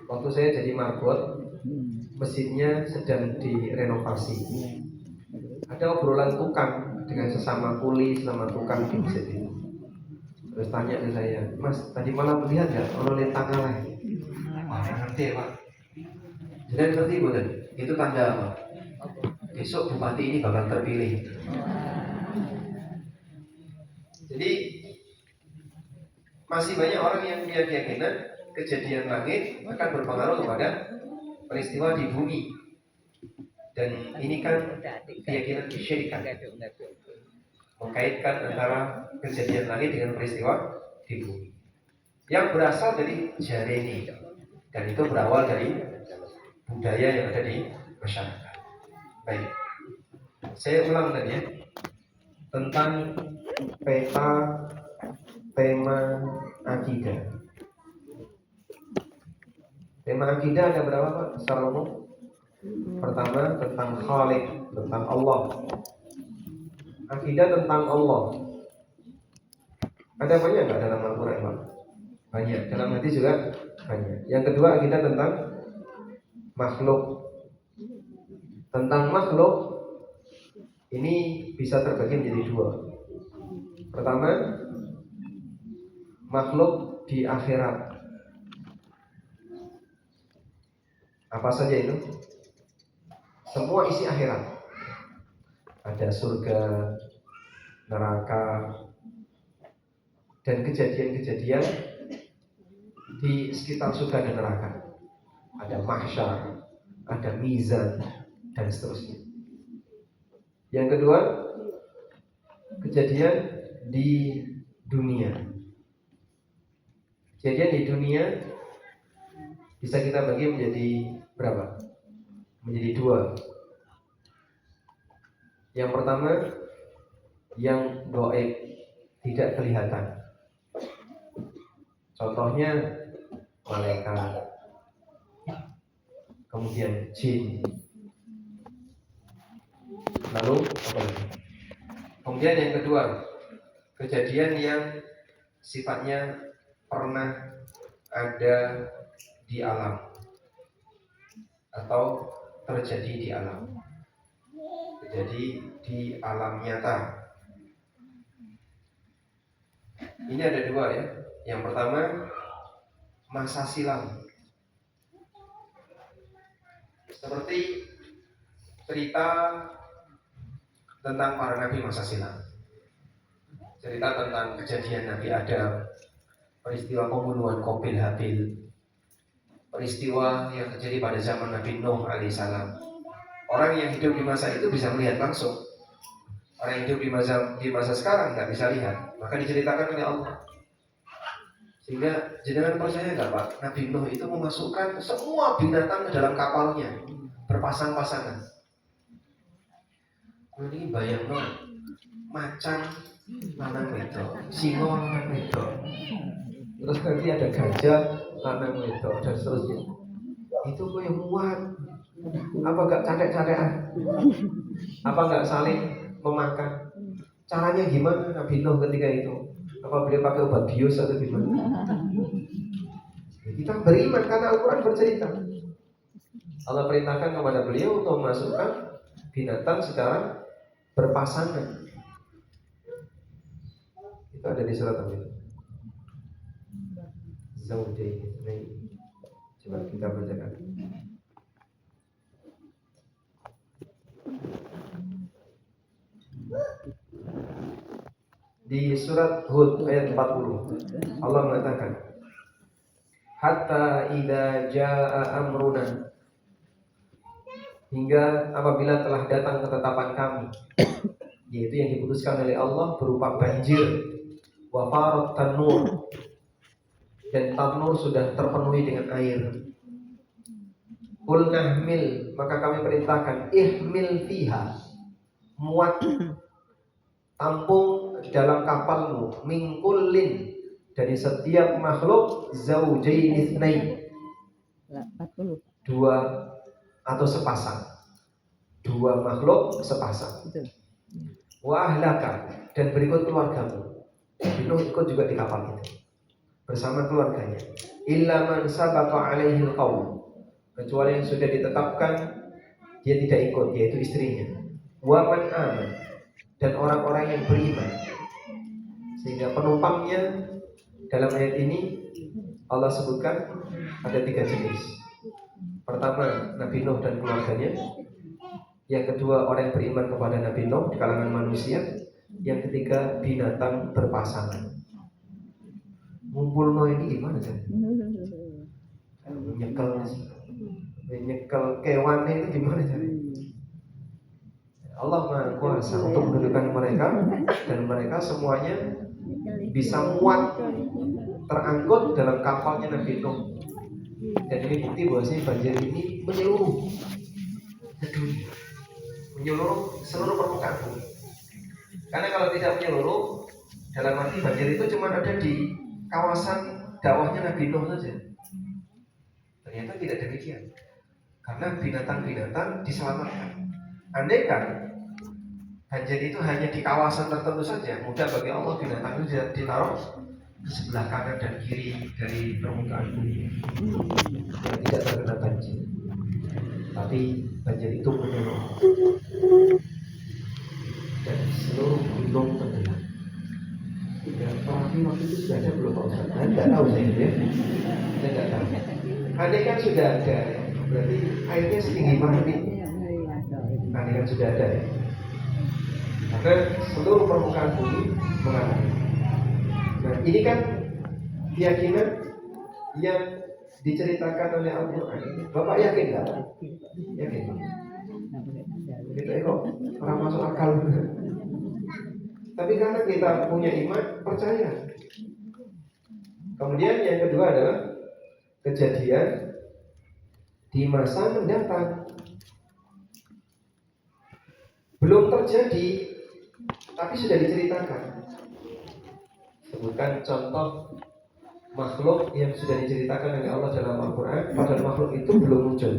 Waktu saya jadi marbot, mesinnya sedang direnovasi. Ada obrolan tukang dengan sesama kuli, sesama tukang di mesin itu. Terus tanya ke saya, Mas, tadi malam melihat nggak orang lintang ngaleng? Wah, ngerti ya Pak. Jadi ngerti bukan? Itu tanda apa? Besok bupati ini bakal terpilih. Jadi masih banyak orang yang punya keyakinan kejadian langit akan berpengaruh kepada peristiwa di bumi. Dan ini kan keyakinan kesyirikan, mengkaitkan antara kejadian langit dengan peristiwa di bumi yang berasal dari Jareni, dan itu berawal dari budaya yang ada di masyarakat. Baik, saya ulang tadi ya, tentang peta tema akidah. Tema akidah ada berapa Pak secara umum? Pertama tentang Khalik, tentang Allah. Akidah tentang Allah. Ada banyak nggak dalam Al-Quran Pak? Banyak. Dalam hadis juga banyak. Yang kedua akidah tentang makhluk. Tentang makhluk ini bisa terbagi menjadi dua. Pertama, makhluk di akhirat. Apa saja itu? Semua isi akhirat. Ada surga, neraka, dan kejadian-kejadian di sekitar surga dan neraka. ada mahsyar, ada mizan, dan seterusnya. Yang kedua, kejadian di dunia. Kejadian di dunia bisa kita bagi menjadi berapa? Menjadi dua. Yang pertama, yang gaib, tidak kelihatan. Contohnya malaikat, kemudian jin. Lalu apa lagi? Kemudian yang kedua, kejadian yang sifatnya pernah ada di alam atau terjadi di alam. Terjadi di alam nyata. Ini ada dua ya. Yang pertama, masa silam. Seperti cerita tentang para nabi masa silam. Cerita tentang kejadian Nabi Adam, peristiwa pembunuhan Qabil Habil, peristiwa yang terjadi pada zaman Nabi Nuh alaihissalam. Orang yang hidup di masa itu bisa melihat langsung. Orang yang hidup di masa sekarang nggak bisa lihat. Maka diceritakan oleh Allah. Sehingga jangan percaya nggak Pak, Nabi Nuh itu memasukkan semua binatang ke dalam kapalnya, berpasang-pasangan. Ini bayang macan lanang wedok, singo lanang wedok, terus nanti ada gajah lanang wedok dan seterusnya. Itu kok yang muat. Apa nggak cadek-cadekan? Apa nggak saling memakan? Caranya gimana Nabi Nuh ketika itu? Apa beliau pakai obat bius atau gimana? Kita beriman karena Al-Quran bercerita. Allah perintahkan kepada beliau untuk memasukkan binatang secara berpasangan. Itu ada di surat apa itu? Zawjain. Coba kita bacakan. Di surat Hud ayat 40 Allah mengatakan, hatta idza jaa amruna, hingga apabila telah datang ketetapan kami, yaitu yang diputuskan oleh Allah berupa banjir, wa farat tanur, dan tanur sudah terpenuhi dengan air. Qul nahmil, maka kami perintahkan, ihmil fiha, muat, tampung di dalam kapalmu, min kullin, dari setiap makhluk, zaujain itsnain, dua atau sepasang, dua makhluk sepasang. Wa ahlaka, dan berikut keluargamu. Nuh ikut juga di kapal itu bersama keluarganya. Illa man sabaqa alaihi alqaul, kecuali yang sudah ditetapkan dia tidak ikut, yaitu istrinya. Wa man aman, dan orang-orang yang beriman. Sehingga penumpangnya dalam ayat ini Allah sebutkan ada 3 jenis. Pertama, Nabi Nuh dan keluarganya. Yang kedua, orang yang beriman kepada Nabi Nuh di kalangan manusia. Yang ketiga, binatang berpasangan. Ngumpul Nuh ini gimana sih? Nyekel kewan itu gimana sih? Allah Maha Kuasa untuk mendudukan mereka, dan mereka semuanya bisa muat terangkut dalam kapalnya Nabi Nuh. Dan ini bukti bahwasanya banjir ini menyeluruh ke dunia, menyeluruh seluruh permukaan bumi. Karena kalau tidak menyeluruh, dalam arti banjir itu cuma ada di kawasan dakwahnya Nabi Nuh saja. Ternyata tidak demikian, karena binatang-binatang diselamatkan. Andaikan banjir itu hanya di kawasan tertentu saja, mudah bagi Allah binatang itu ditaruh di sebelah kanan dan kiri dari permukaan bumi yang tidak terkena banjir. Tapi banjir itu menyeluruh dan seluruh gunung tenggelam. Dan perahu waktu itu sudah ada belum Pak Ustaz? Saya tidak tahu saya ya. Saya tidak tahu. Andaikan sudah ada, berarti airnya setinggi mana nih? Andaikan sudah ada ya. Karena seluruh permukaan bumi mengalami. Nah, ini kan keyakinan yang diceritakan oleh Al-Quran. Bapak yakin nggak? Yakin? Kita kok orang masuk akal. Tapi karena kita punya iman, percaya. Kemudian yang kedua adalah kejadian di masa mendatang. Belum terjadi, tapi sudah diceritakan. Sebutkan contoh makhluk yang sudah diceritakan oleh Allah dalam Al-Quran, padahal makhluk itu belum muncul.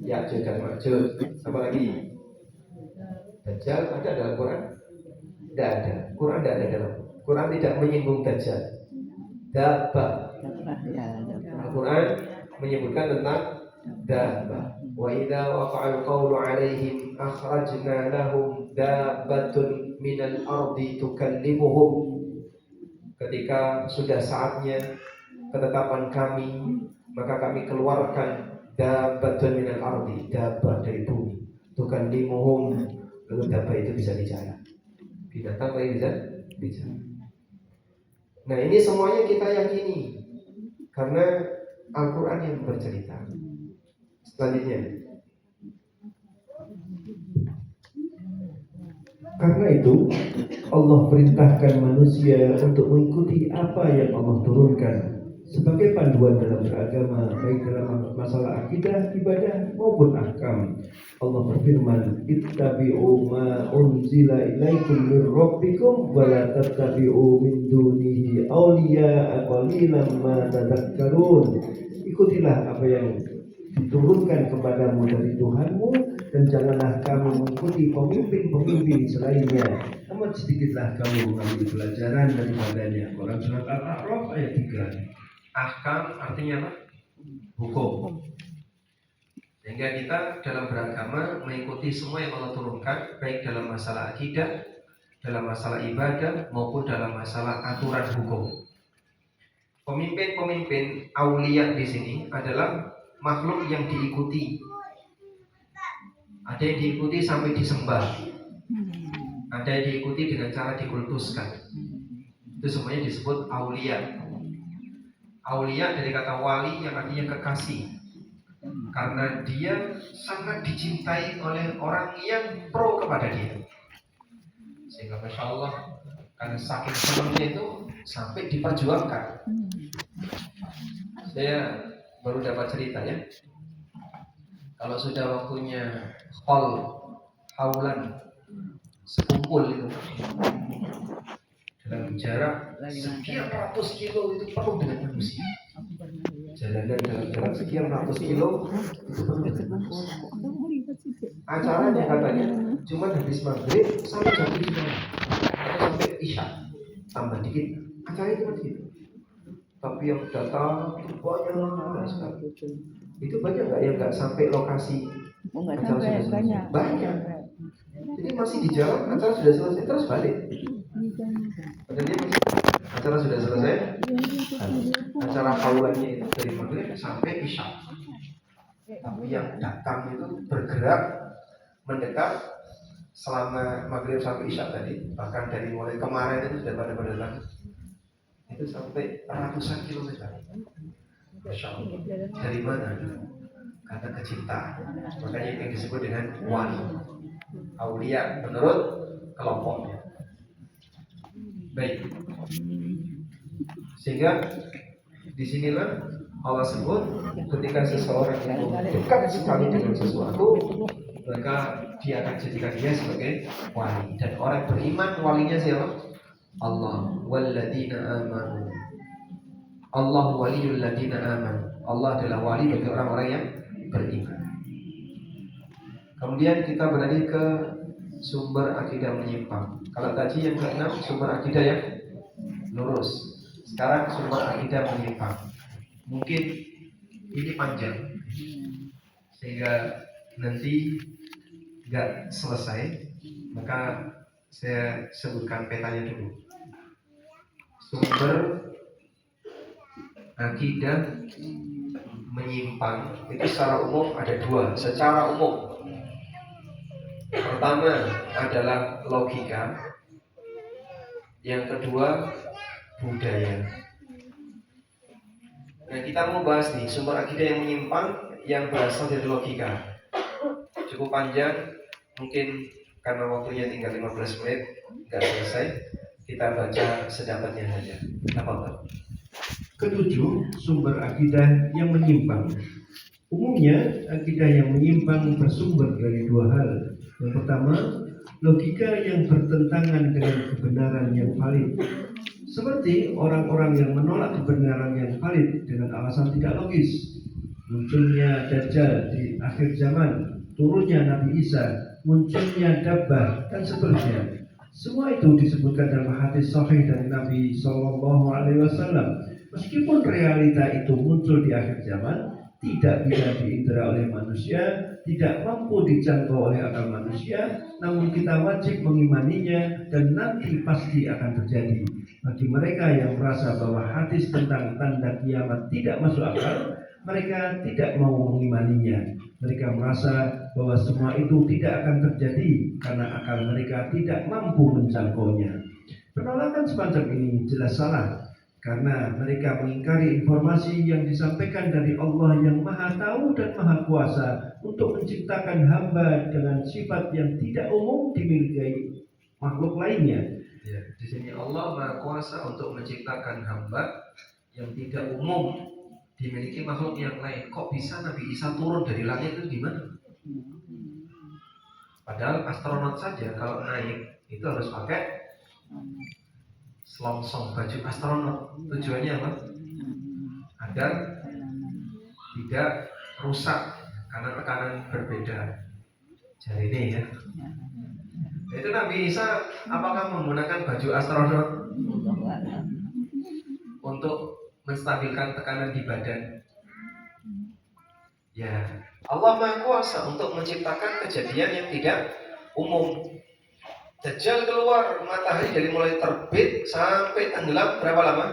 Ya'juj dan Ma'juj. Apa lagi? Dajjal ada dalam Quran? Tidak ada. Quran tidak ada dalam. Quran tidak menyinggung Dajjal. Dabba. Al-Quran menyebutkan tentang dabba. Wa idza waqa'al qawlu 'alaihim akhrajna lahum dabbatun minal ardi tukallimuhum. Ketika sudah saatnya ketetapan kami, maka kami keluarkan dabbatun minal ardi, dabbah dari bumi, tukallimuhum. Lalu dabbah itu bisa bicara. Binatang lain bisa bicara. Nah, ini semuanya kita yakini karena Al-Quran yang bercerita. Selanjutnya, karena itu Allah perintahkan manusia untuk mengikuti apa yang Allah turunkan sebagai panduan dalam beragama, baik dalam masalah akidah, ibadah maupun ahkam. Allah berfirman, "Ittabi'u ma unzila ilaikum min rabbikum wa la tattabi'u min dunihi awliya'a qalilan ma tadhakkarun." Ikutilah apa yang diturunkan kepadamu dari Tuhanmu dan janganlah kamu mengikuti pemimpin-pemimpin selainnya. Amat sedikitlah kamu mengambil pelajaran daripadanya. Quran surat Al-A'raf ayat 3. ahkam artinya apa? Hukum. Sehingga kita dalam beragama mengikuti semua yang Allah turunkan, baik dalam masalah akidah, dalam masalah ibadah, maupun dalam masalah aturan hukum. Pemimpin-pemimpin aulia di sini adalah makhluk yang diikuti. Ada yang diikuti sampai disembah, ada yang diikuti dengan cara dikultuskan. Itu semuanya disebut aulia. Aulia dari kata wali yang artinya kekasih, karena dia sangat dicintai oleh orang yang pro kepada dia. Sehingga Masya Allah, karena saking senangnya itu sampai diperjuangkan. Saya baru dapat cerita ya, kalau sudah waktunya haulan sekumpul itu dalam jarak sekian ratus kilo itu penuh dengan manusia. Jalanan dalam jarak sekian ratus kilo itu penuh dengan manusia. Acaranya katanya cuma habis maghrib sampai jam 7 atau sampai isya, tambah dikit acaranya cuma gitu. Tapi yang datang itu banyak sekali. Itu banyak nggak yang nggak sampai lokasi acara sudah selesai? Banyak. Jadi masih di jalan, acara sudah selesai terus balik. Padahal dia masih acara sudah selesai. Acara haulannya itu dari maghrib sampai isya. Tapi yang datang itu bergerak mendekat selama maghrib sampai isya tadi. Bahkan dari mulai kemarin itu sudah pada datang. Itu sampai ratusan kilometer. Masya Allah. Dari mana? Karena kecintaan. Makanya itu yang disebut dengan wali, aulia menurut kelompoknya. Baik. Sehingga disinilah Allah sebut ketika seseorang itu dekat sekali dengan sesuatu, maka dia akan jadikan dia sebagai wali. Dan orang beriman walinya siapa? Allah. Walladzina amanu. Allah waliyul ladzina amanu. Allah adalah wali bagi orang-orang yang beriman. Kemudian kita beralih ke sumber akidah menyimpang. Kalau tadi yang ke-6 sumber akidah yang lurus. Sekarang sumber akidah menyimpang. Mungkin ini panjang, sehingga nanti nggak selesai. Maka saya sebutkan petanya dulu. Sumber akidah menyimpang itu secara umum ada dua. Secara umum, pertama adalah logika, yang kedua budaya. Nah, kita mau bahas nih sumber akidah yang menyimpang yang berasal dari logika. Cukup panjang, mungkin karena waktunya tinggal 15 menit, nggak selesai. Kita baca sedapatnya saja. Apa Pak? Ketujuh, sumber akidah yang menyimpang. Umumnya, akidah yang menyimpang bersumber dari dua hal. Yang pertama, logika yang bertentangan dengan kebenaran yang valid. Seperti orang-orang yang menolak kebenaran yang valid dengan alasan tidak logis. Munculnya Dajjal di akhir zaman, turunnya Nabi Isa, munculnya Dabbah, dan seterusnya. Semua itu disebutkan dalam hadis sahih dari Nabi Shallallahu Alaihi Wasallam. Meskipun realita itu muncul di akhir zaman, tidak bisa diindra oleh manusia, tidak mampu dijangkau oleh akal manusia, namun kita wajib mengimaninya dan nanti pasti akan terjadi. Bagi mereka yang merasa bahwa hadis tentang tanda kiamat tidak masuk akal, mereka tidak mau mengimaninya. Mereka merasa bahwa semua itu tidak akan terjadi karena akal mereka tidak mampu menjangkaunya. Penolakan semacam ini jelas salah, karena mereka mengingkari informasi yang disampaikan dari Allah yang Maha Tahu dan Maha Kuasa untuk menciptakan hamba dengan sifat yang tidak umum dimiliki makhluk lainnya. Ya, di sini Allah Maha Kuasa untuk menciptakan hamba yang tidak umum dimiliki makhluk yang lain. Kok bisa Nabi Isa turun dari langit itu gimana? Padahal astronot saja kalau naik itu harus pakai selongsong baju astronot. Tujuannya apa? Agar tidak rusak karena tekanan berbeda. Jadi ini ya. Itu Nabi Isa apakah menggunakan baju astronot untuk menstabilkan tekanan di badan? Ya, Allah Maha Kuasa untuk menciptakan kejadian yang tidak umum. Dajjal keluar matahari dari mulai terbit sampai tenggelam berapa lama?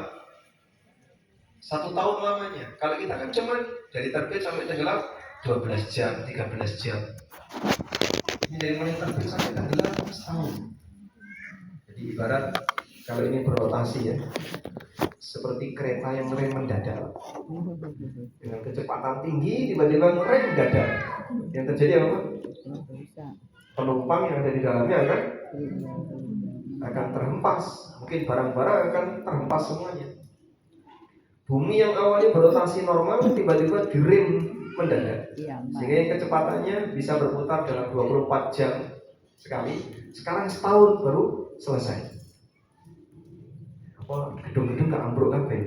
1 tahun lamanya. Kalau kita kan cuma dari terbit sampai tenggelam 12 jam, 13 jam. Ini dari mulai terbit sampai tenggelam setahun. Jadi ibarat kalau ini berrotasi ya, seperti kereta yang ngerem mendadak. Dengan kecepatan tinggi tiba-tiba ngerem mendadak. Yang terjadi apa? Penumpang yang ada di dalamnya akan terhempas. Mungkin barang-barang akan terhempas semuanya. Bumi yang awalnya berotasi normal tiba-tiba direm mendadak. Sehingga yang kecepatannya bisa berputar dalam 24 jam sekali. Sekarang setahun baru selesai. Apa gedung-gedung gak ambruk apa ya?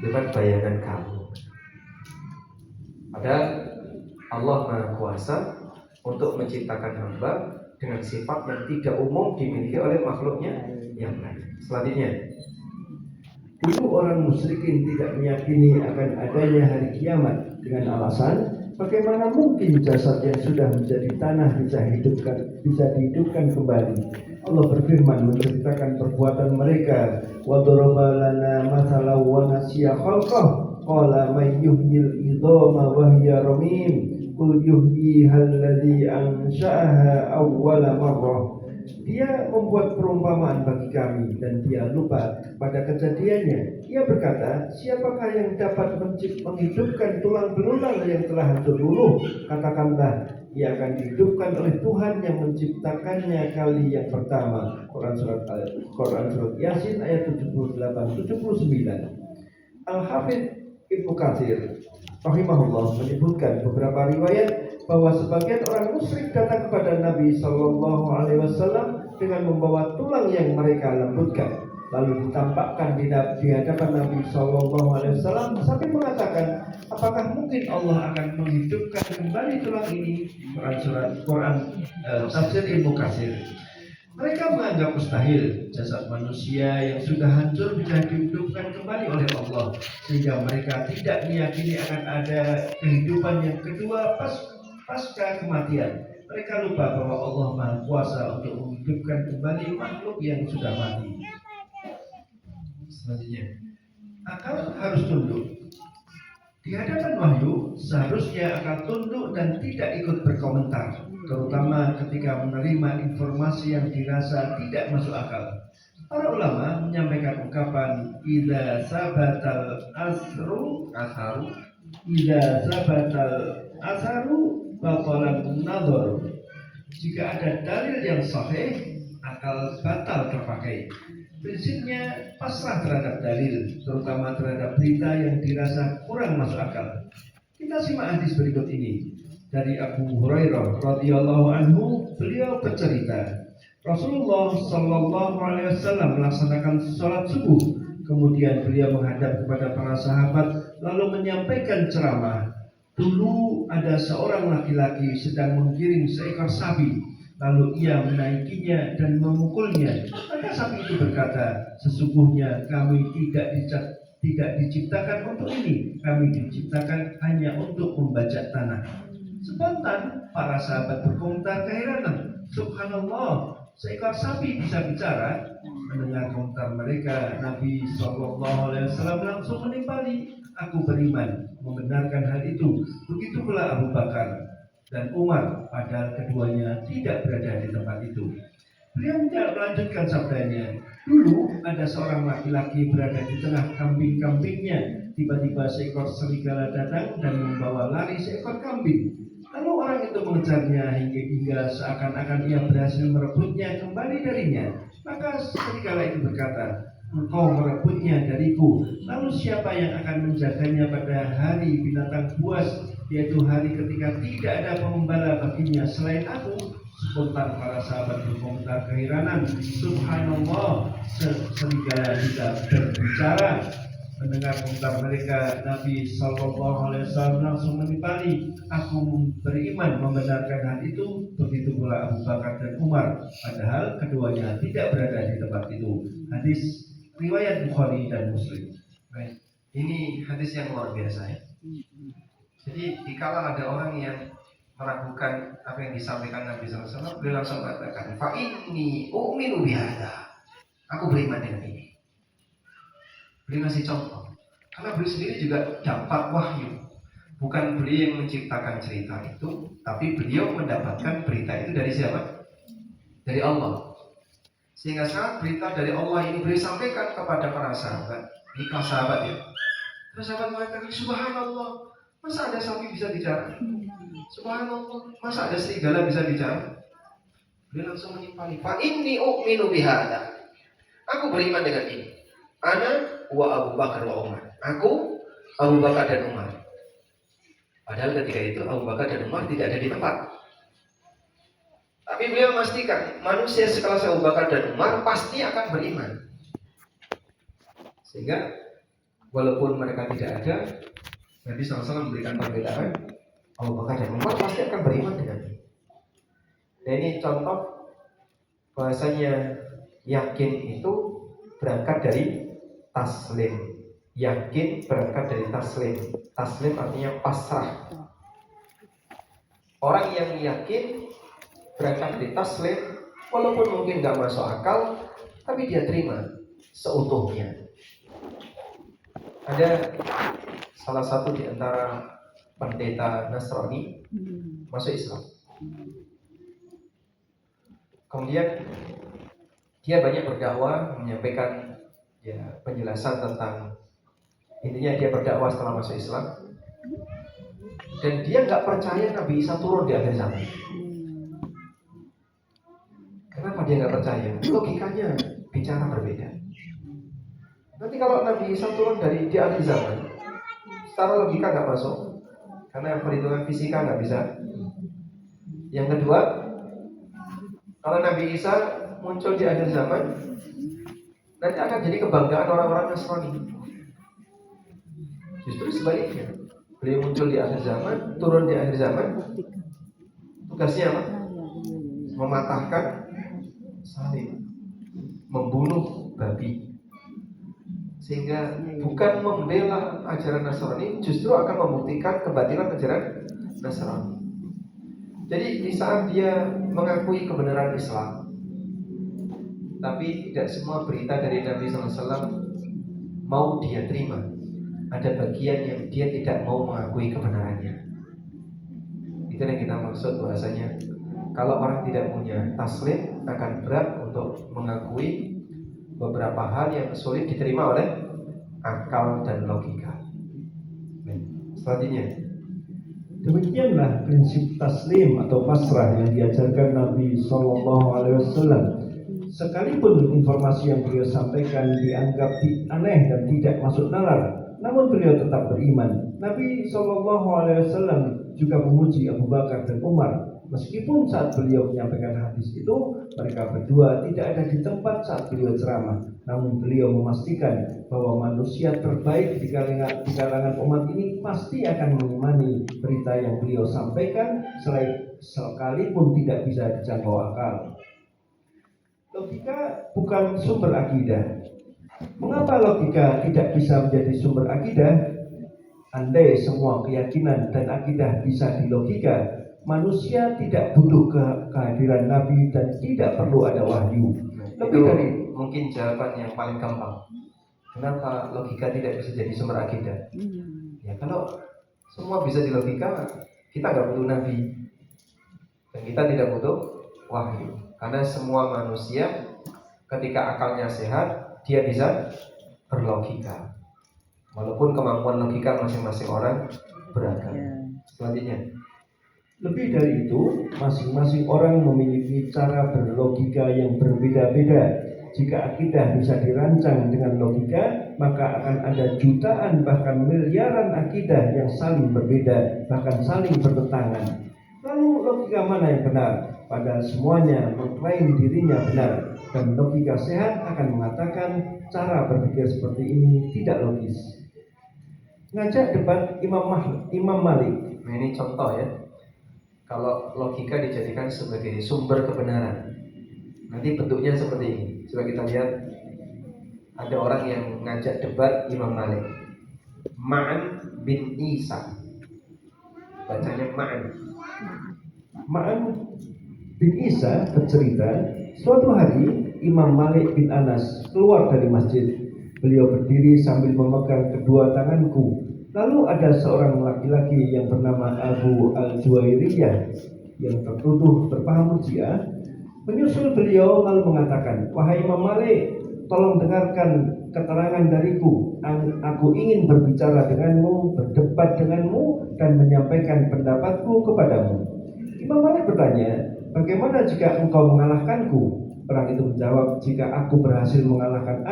Dengan bayangan kamu. Padahal Allah Maha Kuasa untuk menciptakan hamba dengan sifat yang tidak umum dimiliki oleh makhluknya yang lain. Selanjutnya, dulu orang musyrikin tidak meyakini akan adanya hari kiamat dengan alasan bagaimana mungkin jasad yang sudah menjadi tanah bisa dihidupkan kembali. Allah berfirman menceritakan perbuatan mereka. Wa daraba lana mathalan wa nasiya khalqah qala may yuhyil idhama wa hiya ramim qul yuhyiha alladhi ansha'aha awwala marrah. Dia membuat perumpamaan bagi kami dan dia lupa pada kejadiannya. Ia berkata, siapakah yang dapat menghidupkan tulang belulang yang telah hancur luluh? Katakanlah, ia akan dihidupkan oleh Tuhan yang menciptakannya kali yang pertama. Quran surat Yasin ayat 78-79. Al-Hafidz Ibnu Katsir rahimahullah menyebutkan beberapa riwayat bahwa sebagian orang musyrik datang kepada Nabi Shallallahu Alaihi Wasallam dengan membawa tulang yang mereka lembutkan, lalu ditampakkan di hadapan Nabi Shallallahu Alaihi Wasallam sambil mengatakan, apakah mungkin Allah akan menghidupkan kembali tulang ini? Quran Tafsir Ibnu Katsir. Mereka menganggap mustahil jasad manusia yang sudah hancur bisa dihidupkan kembali oleh Allah, sehingga mereka tidak meyakini akan ada kehidupan yang kedua pasca kematian. Mereka lupa bahwa Allah Maha Kuasa untuk menghidupkan kembali makhluk yang sudah mati. selanjutnya, Akal harus tunduk. Di hadapan wahyu, seharusnya akal tunduk dan tidak ikut berkomentar, terutama ketika menerima informasi yang dirasa tidak masuk akal. Para ulama menyampaikan ungkapan idza sabatal asaru batalan nadhar. Jika ada dalil yang sahih, akal batal terpakai. Prinsipnya pasrah terhadap dalil, terutama terhadap berita yang dirasa kurang masuk akal. Kita simak hadis berikut ini dari Abu Hurairah radhiyallahu anhu. Beliau bercerita, Rasulullah Shallallahu Alaihi Wasallam melaksanakan sholat subuh, kemudian beliau menghadap kepada para sahabat lalu menyampaikan ceramah. Dulu ada seorang laki-laki sedang menggiring seekor sapi, lalu ia menaikinya dan memukulnya. Maka sapi itu berkata, sesungguhnya kami tidak diciptakan untuk ini, kami diciptakan hanya untuk membajak tanah. Spontan para sahabat berkomentar keheranan, subhanallah, seekor sapi bisa bicara. Mendengar komentar mereka, Nabi SAW langsung menimpali, aku beriman membenarkan hal itu. Begitu pula Abu Bakar dan Umar, padahal keduanya tidak berada di tempat itu. Beliau melanjutkan sabdanya, dulu ada seorang laki-laki berada di tengah kambing-kambingnya. Tiba-tiba seekor serigala datang dan membawa lari seekor kambing. Lalu orang itu mengejarnya hingga seakan-akan ia berhasil merebutnya kembali darinya. Maka serigala itu berkata, engkau merebutnya dariku, lalu siapa yang akan menjaganya pada hari binatang buas, yaitu hari ketika tidak ada pengembala baginya selain aku? Spontan para sahabat berkomentar keheranan, subhanallah, serigala bisa berbicara. Mendengar komentar mereka, Nabi Sallallahu Alaihi Wasallam langsung menimpali, aku beriman membenarkan hal itu. Begitu pula Abu Bakar dan Umar, padahal keduanya tidak berada di tempat itu. Hadis riwayat Bukhari dan Muslim. Baik. Ini hadis yang luar biasa ya. Jadi dikala ada orang yang meragukan apa yang disampaikan Nabi SAW, beliau langsung mengatakan, fa inni u'minu bihada. Aku beriman dengan ini. Beliau ngasih contoh. Karena beliau sendiri juga dapat wahyu. Bukan beliau yang menciptakan cerita itu, tapi beliau mendapatkan berita itu dari siapa? Dari Allah. Sehingga saat berita dari Allah ini beliau sampaikan kepada para sahabat. Ini kelas sahabat ya. Para sahabat mengatakan, subhanallah, masa ada sapi bisa bicara? Subhanallah, masa ada serigala bisa bicara? Beliau langsung menimpali, fa inni u'minu bihada. Aku beriman dengan ini. Ana wa Abu Bakar wa Umar. Aku, Abu Bakar dan Umar. Padahal ketika itu Abu Bakar dan Umar tidak ada di tempat. Tapi beliau memastikan manusia sekelas Abu Bakar dan Umar pasti akan beriman. Sehingga walaupun mereka tidak ada, Nabi SAW memberikan perbedaan, Abu Bakar dan Umar pasti akan beriman dengannya. Nah ini contoh bahasanya yakin itu berangkat dari taslim. Yakin berangkat dari taslim. Taslim artinya pasrah. Orang yang yakin berangkat dari taslim, walaupun mungkin gak masuk akal, tapi dia terima seutuhnya. Ada salah satu di antara pendeta Nasrani masuk Islam. Kemudian dia banyak berdakwah, menyampaikan penjelasan tentang, intinya dia berdakwah setelah masuk Islam. Dan dia nggak percaya Nabi Isa turun di akhir zaman. Kenapa dia nggak percaya? Logikanya bicara berbeda. Nanti kalau Nabi Isa turun di akhir zaman, secara logika nggak masuk, karena perhitungan fisika nggak bisa. Yang kedua, kalau Nabi Isa muncul di akhir zaman, nanti akan jadi kebanggaan orang-orang Nasrani. Justru sebaliknya, beliau muncul di akhir zaman, turun di akhir zaman, tugasnya apa? Mematahkan salib, membunuh babi. Sehingga bukan membela ajaran Nasrani, justru akan membuktikan kebatilan ajaran Nasrani. Jadi di saat dia mengakui kebenaran Islam, tapi tidak semua berita dari Nabi SAW mau dia terima. Ada bagian yang dia tidak mau mengakui kebenarannya. Itu yang kita maksud bahasanya, kalau orang tidak punya taslim, akan berat untuk mengakui beberapa hal yang sulit diterima oleh akal dan logika. Selanjutnya, Demikianlah prinsip taslim atau pasrah yang diajarkan Nabi Shallallahu Alaihi Wasallam. Sekalipun informasi yang beliau sampaikan dianggap aneh dan tidak masuk nalar, namun beliau tetap beriman. Nabi Shallallahu Alaihi Wasallam juga memuji Abu Bakar dan Umar, meskipun saat beliau menyampaikan hadis itu mereka berdua tidak ada di tempat saat beliau ceramah. Namun beliau memastikan bahwa manusia terbaik di kalangan umat ini pasti akan mengimani berita yang beliau sampaikan, sekalipun tidak bisa dijangkau akal. Logika bukan sumber akidah. Mengapa logika tidak bisa menjadi sumber akidah? Andai semua keyakinan dan akidah bisa dilogika, manusia tidak butuh kehadiran Nabi dan tidak perlu ada wahyu. Lebih itu dari mungkin jawaban yang paling gampang. Kenapa logika tidak bisa jadi sumber akidah? Ya kalau semua bisa dilogika, kita nggak butuh Nabi dan kita tidak butuh wahyu. Karena semua manusia ketika akalnya sehat, dia bisa berlogika. Walaupun kemampuan logika masing-masing orang beragam. Selanjutnya, Lebih dari itu, masing-masing orang memiliki cara berlogika yang berbeda-beda. Jika akidah bisa dirancang dengan logika, maka akan ada jutaan bahkan miliaran akidah yang saling berbeda, bahkan saling bertentangan. Lalu logika mana yang benar? Padahal semuanya mengklaim dirinya benar, dan logika sehat akan mengatakan cara berpikir seperti ini tidak logis. Ngajak debat Imam Malik. nah ini contoh ya. Kalau logika dijadikan sebagai sumber kebenaran, nanti bentuknya seperti ini. Coba kita lihat, ada orang yang ngajak debat Imam Malik, Ma'an bin Isa, bacanya Ma'an. Ma'an bin Isa bercerita, suatu hari Imam Malik bin Anas keluar dari masjid. Beliau berdiri sambil memegang kedua tanganku. Lalu ada seorang laki-laki yang bernama Abu Al-Juwairiyah yang tertuduh berpaham Murji'ah menyusul beliau lalu mengatakan, wahai Imam Malik, tolong dengarkan keterangan dariku. Aku ingin berbicara denganmu, berdebat denganmu, dan menyampaikan pendapatku kepadamu. Imam Malik bertanya, bagaimana jika engkau mengalahkanku? Orang itu menjawab, jika aku berhasil mengalahkan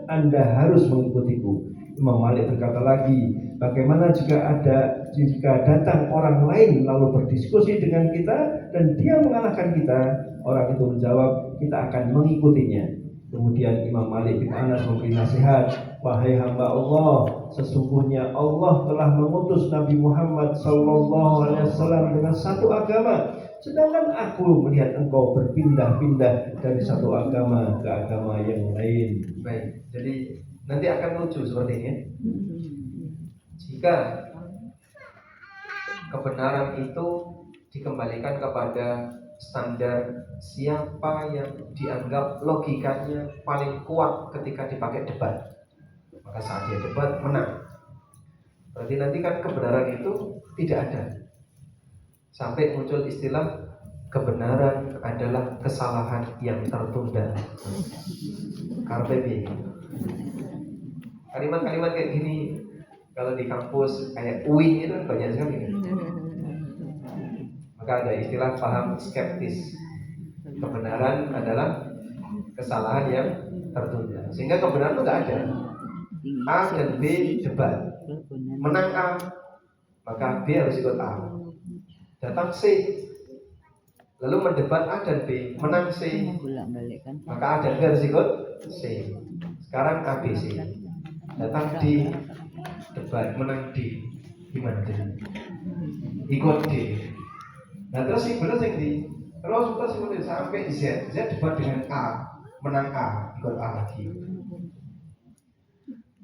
Anda harus mengikutiku. Imam Malik berkata lagi, bagaimana jika datang orang lain lalu berdiskusi dengan kita dan dia mengalahkan kita? Orang itu menjawab, kita akan mengikutinya. Kemudian Imam Malik bin Anas memberi nasihat, wahai hamba Allah, sesungguhnya Allah telah mengutus Nabi Muhammad SAW dengan satu agama, sedangkan aku melihat engkau berpindah-pindah dari satu agama ke agama yang lain. Baik, jadi nanti akan lucu seperti ini. Jika kebenaran itu dikembalikan kepada standar siapa yang dianggap logikanya paling kuat ketika dipakai debat, maka saat dia debat menang. Berarti nanti kan kebenaran itu tidak ada, sampai muncul istilah kebenaran adalah kesalahan yang tertunda. Carpe diem. Kalimat-kalimat kayak gini kalau di kampus kayak UIN itu banyak sekali kan? Maka ada istilah paham skeptis. Kebenaran adalah kesalahan yang tertunda. Sehingga kebenaran itu nggak ada. A dan B debat, menang A, maka B harus ikut A. Datang C, lalu mendebat A dan B, menang C, maka A dan B harus ikut C. Sekarang A, B, C. Datang D, debat, menang D, gimana D? Ikut D. Nah terus yang benar yang D, terus sampai di Z, Z debat dengan A, menang A, ikut A lagi.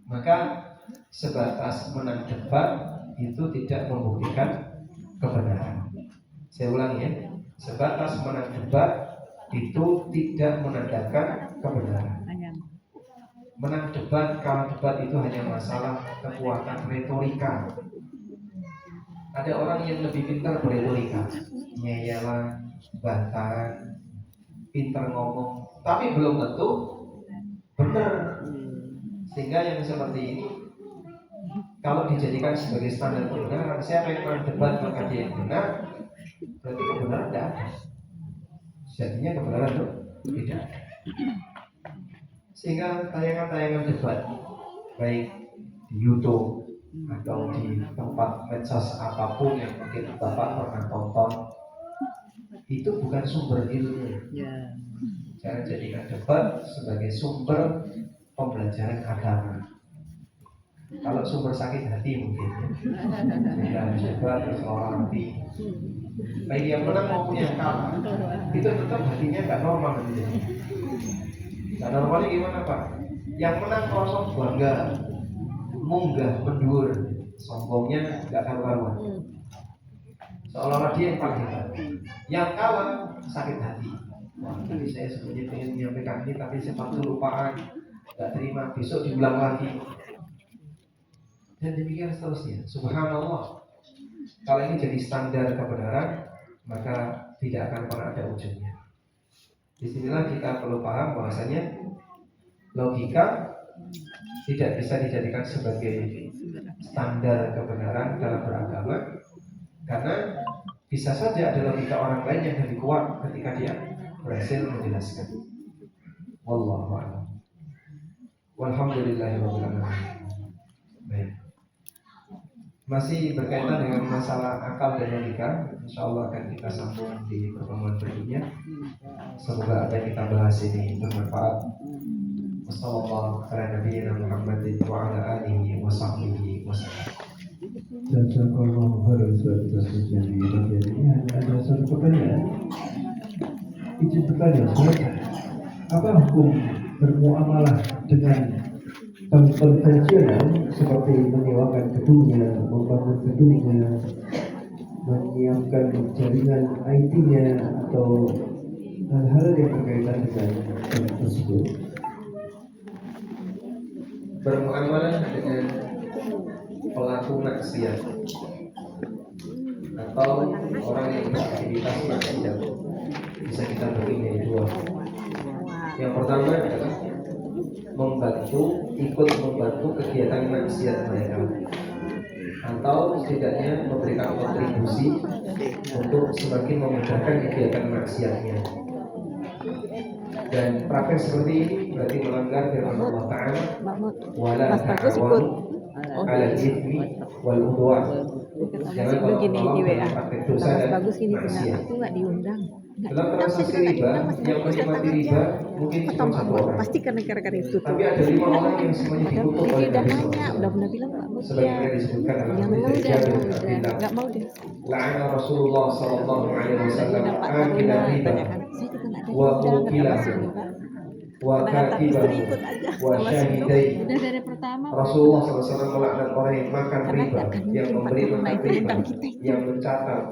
Maka sebatas menang debat itu tidak membuktikan kebenaran. Saya ulangi ya, sebatas menang debat itu tidak menandakan kebenaran. Menang debat, kalah debat itu hanya masalah kekuatan retorika. Ada orang yang lebih pintar beretorika, nyeyelan, bantahan, pintar ngomong, tapi belum tentu benar. Sehingga yang seperti ini kalau dijadikan sebagai standar kebenaran, siapa yang berdebat maka dia yang benar, berarti kebenaran tidak ada. Jadinya kebenaran itu tidak ada. Sehingga tayangan-tayangan debat baik di YouTube atau di tempat medsos apapun yang mungkin Bapak pernah tonton, itu bukan sumber ilmu. Ya. Jangan jadikan debat sebagai sumber pembelajaran agama. Kalau sumber sakit hati mungkin, sehingga debat terus orang hati, baik yang menang maupun yang kalah, itu tetap hatinya nggak normal gitu. Nah normalnya gimana Pak? Yang menang kosong bangga, munggah, mendur, sombongnya nggak karu-karuan. Seolah-olah dia yang paling hebat. Yang kalah sakit hati. Wah, tadi saya sebenarnya ingin menyampaikan ini, tapi sempat kelupaan, nggak terima, besok diulang lagi. Dan demikian seterusnya. Subhanallah. Kalau ini jadi standar kebenaran, maka tidak akan pernah ada ujungnya. Disinilah kita perlu paham bahwasanya logika tidak bisa dijadikan sebagai standar kebenaran dalam beragama, karena bisa saja ada logika orang lain yang lebih kuat ketika dia berhasil menjelaskan. Wallahu a'lam. Walhamdulillahirabbil alamin. Baik. Masih berkaitan dengan masalah akal dan logika, insyaallah akan kita sambung di pertemuan berikutnya. Semoga apa yang kita bahas ini bermanfaat. Wassalamualaikum warahmatullahi wabarakatuh. Jazakallahu khairan Ustaz jadi bagian ini hanya ada satu pertanyaan. Izin bertanya Ustaz, apa hukum bermuamalah dengan bank konvensional seperti menyewakan gedungnya, membangun gedungnya, menyiapkan jaringan IT-nya atau hal-hal yang berkaitan dengan bank tersebut? Bermuamalah dengan pelaku maksiat atau orang yang beraktivitas maksiat bisa kita bagi menjadi dua. Yang pertama adalah ikut membantu kegiatan maksiat mereka, atau setidaknya memberikan kontribusi untuk semakin memudahkan kegiatan maksiatnya. Dan praktek seperti ini berarti melanggar firman Allah Ta'ala, wala ta'awanu 'alal itsmi wal 'udwan. Jangan begini di WA. praktek dosa dan Bagus ini maksiat. aku nggak diundang. Dalam transaksi riba, yang menikmati riba mungkin cuma satu orang. Pasti karena gara-gara itu. Tapi ada 5 orang yang semuanya dikutuk oleh Udah Nabi nanya, SAW. udah pernah bilang nggak mau Sebagaimana dia. disebutkan dalam Yang hadis bilang dari udah, Jabir bin Abdullah. nggak mau deh. La'ana Rasulullah sallallahu alaihi wasallam Dapat akila riba tanyakan, saya juga nggak ada wa diundang, nggak mukila masuk nih Pak. wa Kata katiba istri ikut aja. wa Sama syahidai. Udah dari pertama. Rasulullah SAW melaknat orang yang makan Karena riba, nggak akan yang mungkin memberi Pak makan itu riba, undang kita. yang mencatat,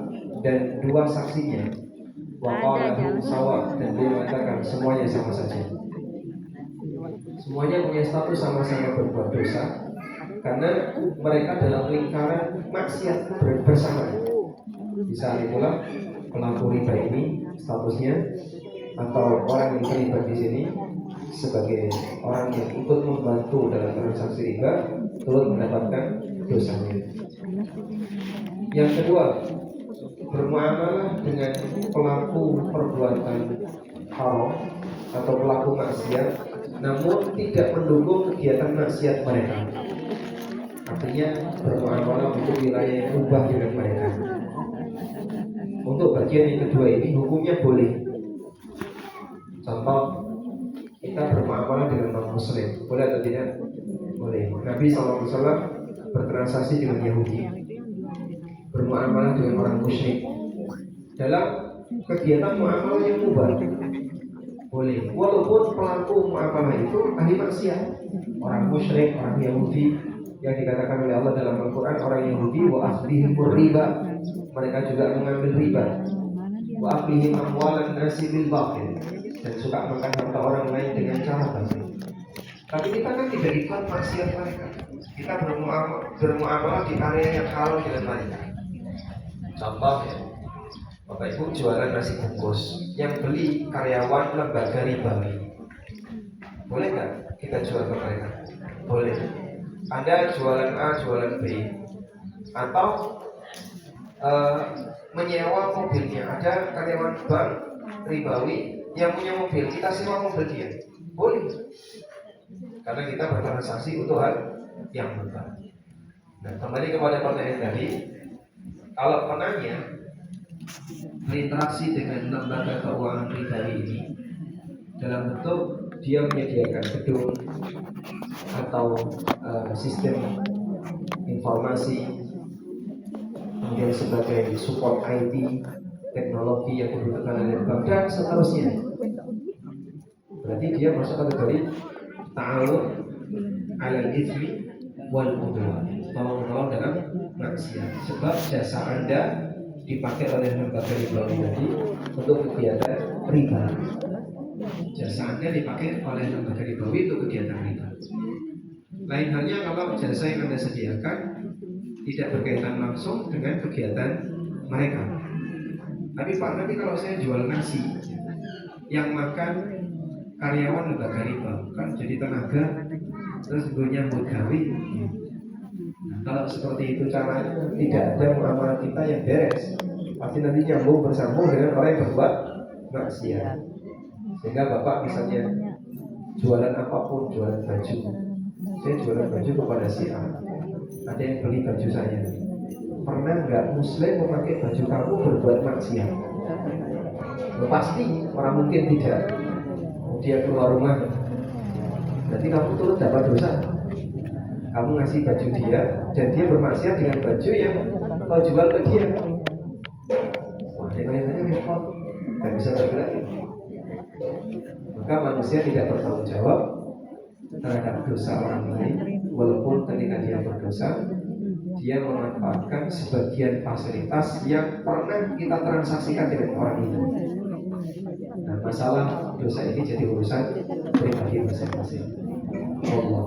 dan 2 saksinya. Wa qala sawa, dan dia mengatakan semuanya sama saja. Semuanya punya status sama-sama berbuat dosa, karena mereka dalam lingkaran maksiat bersama. Bisa pula pelaku riba ini statusnya, atau orang yang terlibat di sini sebagai orang yang ikut membantu dalam transaksi riba, turut mendapatkan dosanya. Yang kedua, bermuamalah dengan pelaku perbuatan haram atau pelaku maksiat, namun tidak mendukung kegiatan maksiat mereka. Artinya bermuamalah untuk wilayah yang ubah dengan mereka. Untuk bagian yang kedua ini hukumnya boleh. Contoh, kita bermuamalah dengan non-muslim, boleh atau tidak? Boleh. Nabi SAW bertransaksi dengan Yahudi, bermuamalah dengan orang musyrik dalam kegiatan muamalah yang mubah, boleh. Walaupun pelaku muamalah itu ahli maksiat, orang musyrik, orang Yahudi, yang dikatakan oleh Allah dalam Al-Quran, orang Yahudi wa akhlihimur riba, mereka juga mengambil riba, wa akhlihim amwalan nasi bil batil, dan suka makan harta orang lain dengan cara batil. Tapi kita kan tidak ikut maksiat mereka, kita bermuamalah di area yang halal dengan mereka. Contoh ya, Bapak Ibu jualan nasi bungkus, yang beli karyawan lembaga ribawi, boleh nggak? kita jual ke mereka? Boleh. Anda jualan A, jualan B, atau menyewa mobilnya. Ada karyawan bank ribawi yang punya mobil, kita sewa mobil dia, boleh, karena kita bertransaksi untuk hal yang benar. Nah, kembali kepada pertanyaan tadi, kalau penanya berinteraksi dengan lembaga keuangan ribawi ini dalam bentuk dia menyediakan gedung atau sistem informasi, kemudian sebagai support IT, teknologi yang dibutuhkan oleh bank dan seterusnya, berarti dia masuk kategori ta'awun 'alal itsmi wal 'udwan, tolong-menolong dalam maksiat. Sebab jasa Anda dipakai oleh lembaga ribawi tadi untuk kegiatan riba. Jasa Anda dipakai oleh lembaga ribawi untuk kegiatan riba. Lain halnya kalau jasa yang Anda sediakan tidak berkaitan langsung dengan kegiatan mereka. Tapi Pak, nanti kalau saya jual nasi yang makan karyawan lembaga riba, kan jadi tenaga terus nyambut gawe. Nah, kalau seperti itu caranya, tidak ada muamalah kita yang beres. Pasti nanti nyambung bersambung dengan orang yang berbuat maksiat. Sehingga Bapak misalnya jualan apapun, jualan baju, saya jualan baju kepada si A, ada yang beli baju saya. Pernah nggak Muslim memakai baju kamu berbuat maksiat? Pasti, orang mungkin tidak. Dia keluar rumah, berarti kamu turut dapat dosa. Kamu ngasih baju dia dan dia bermaksiat dengan baju yang kau jual ke dia. Wah, yang lain-lainnya repot, nggak bisa bergerak. Maka manusia tidak bertanggung jawab terhadap dosa orang lain, walaupun ketika dia berdosa, dia memanfaatkan sebagian fasilitas yang pernah kita transaksikan dengan orang itu. Nah, masalah dosa ini jadi urusan pribadi masing-masing. Allah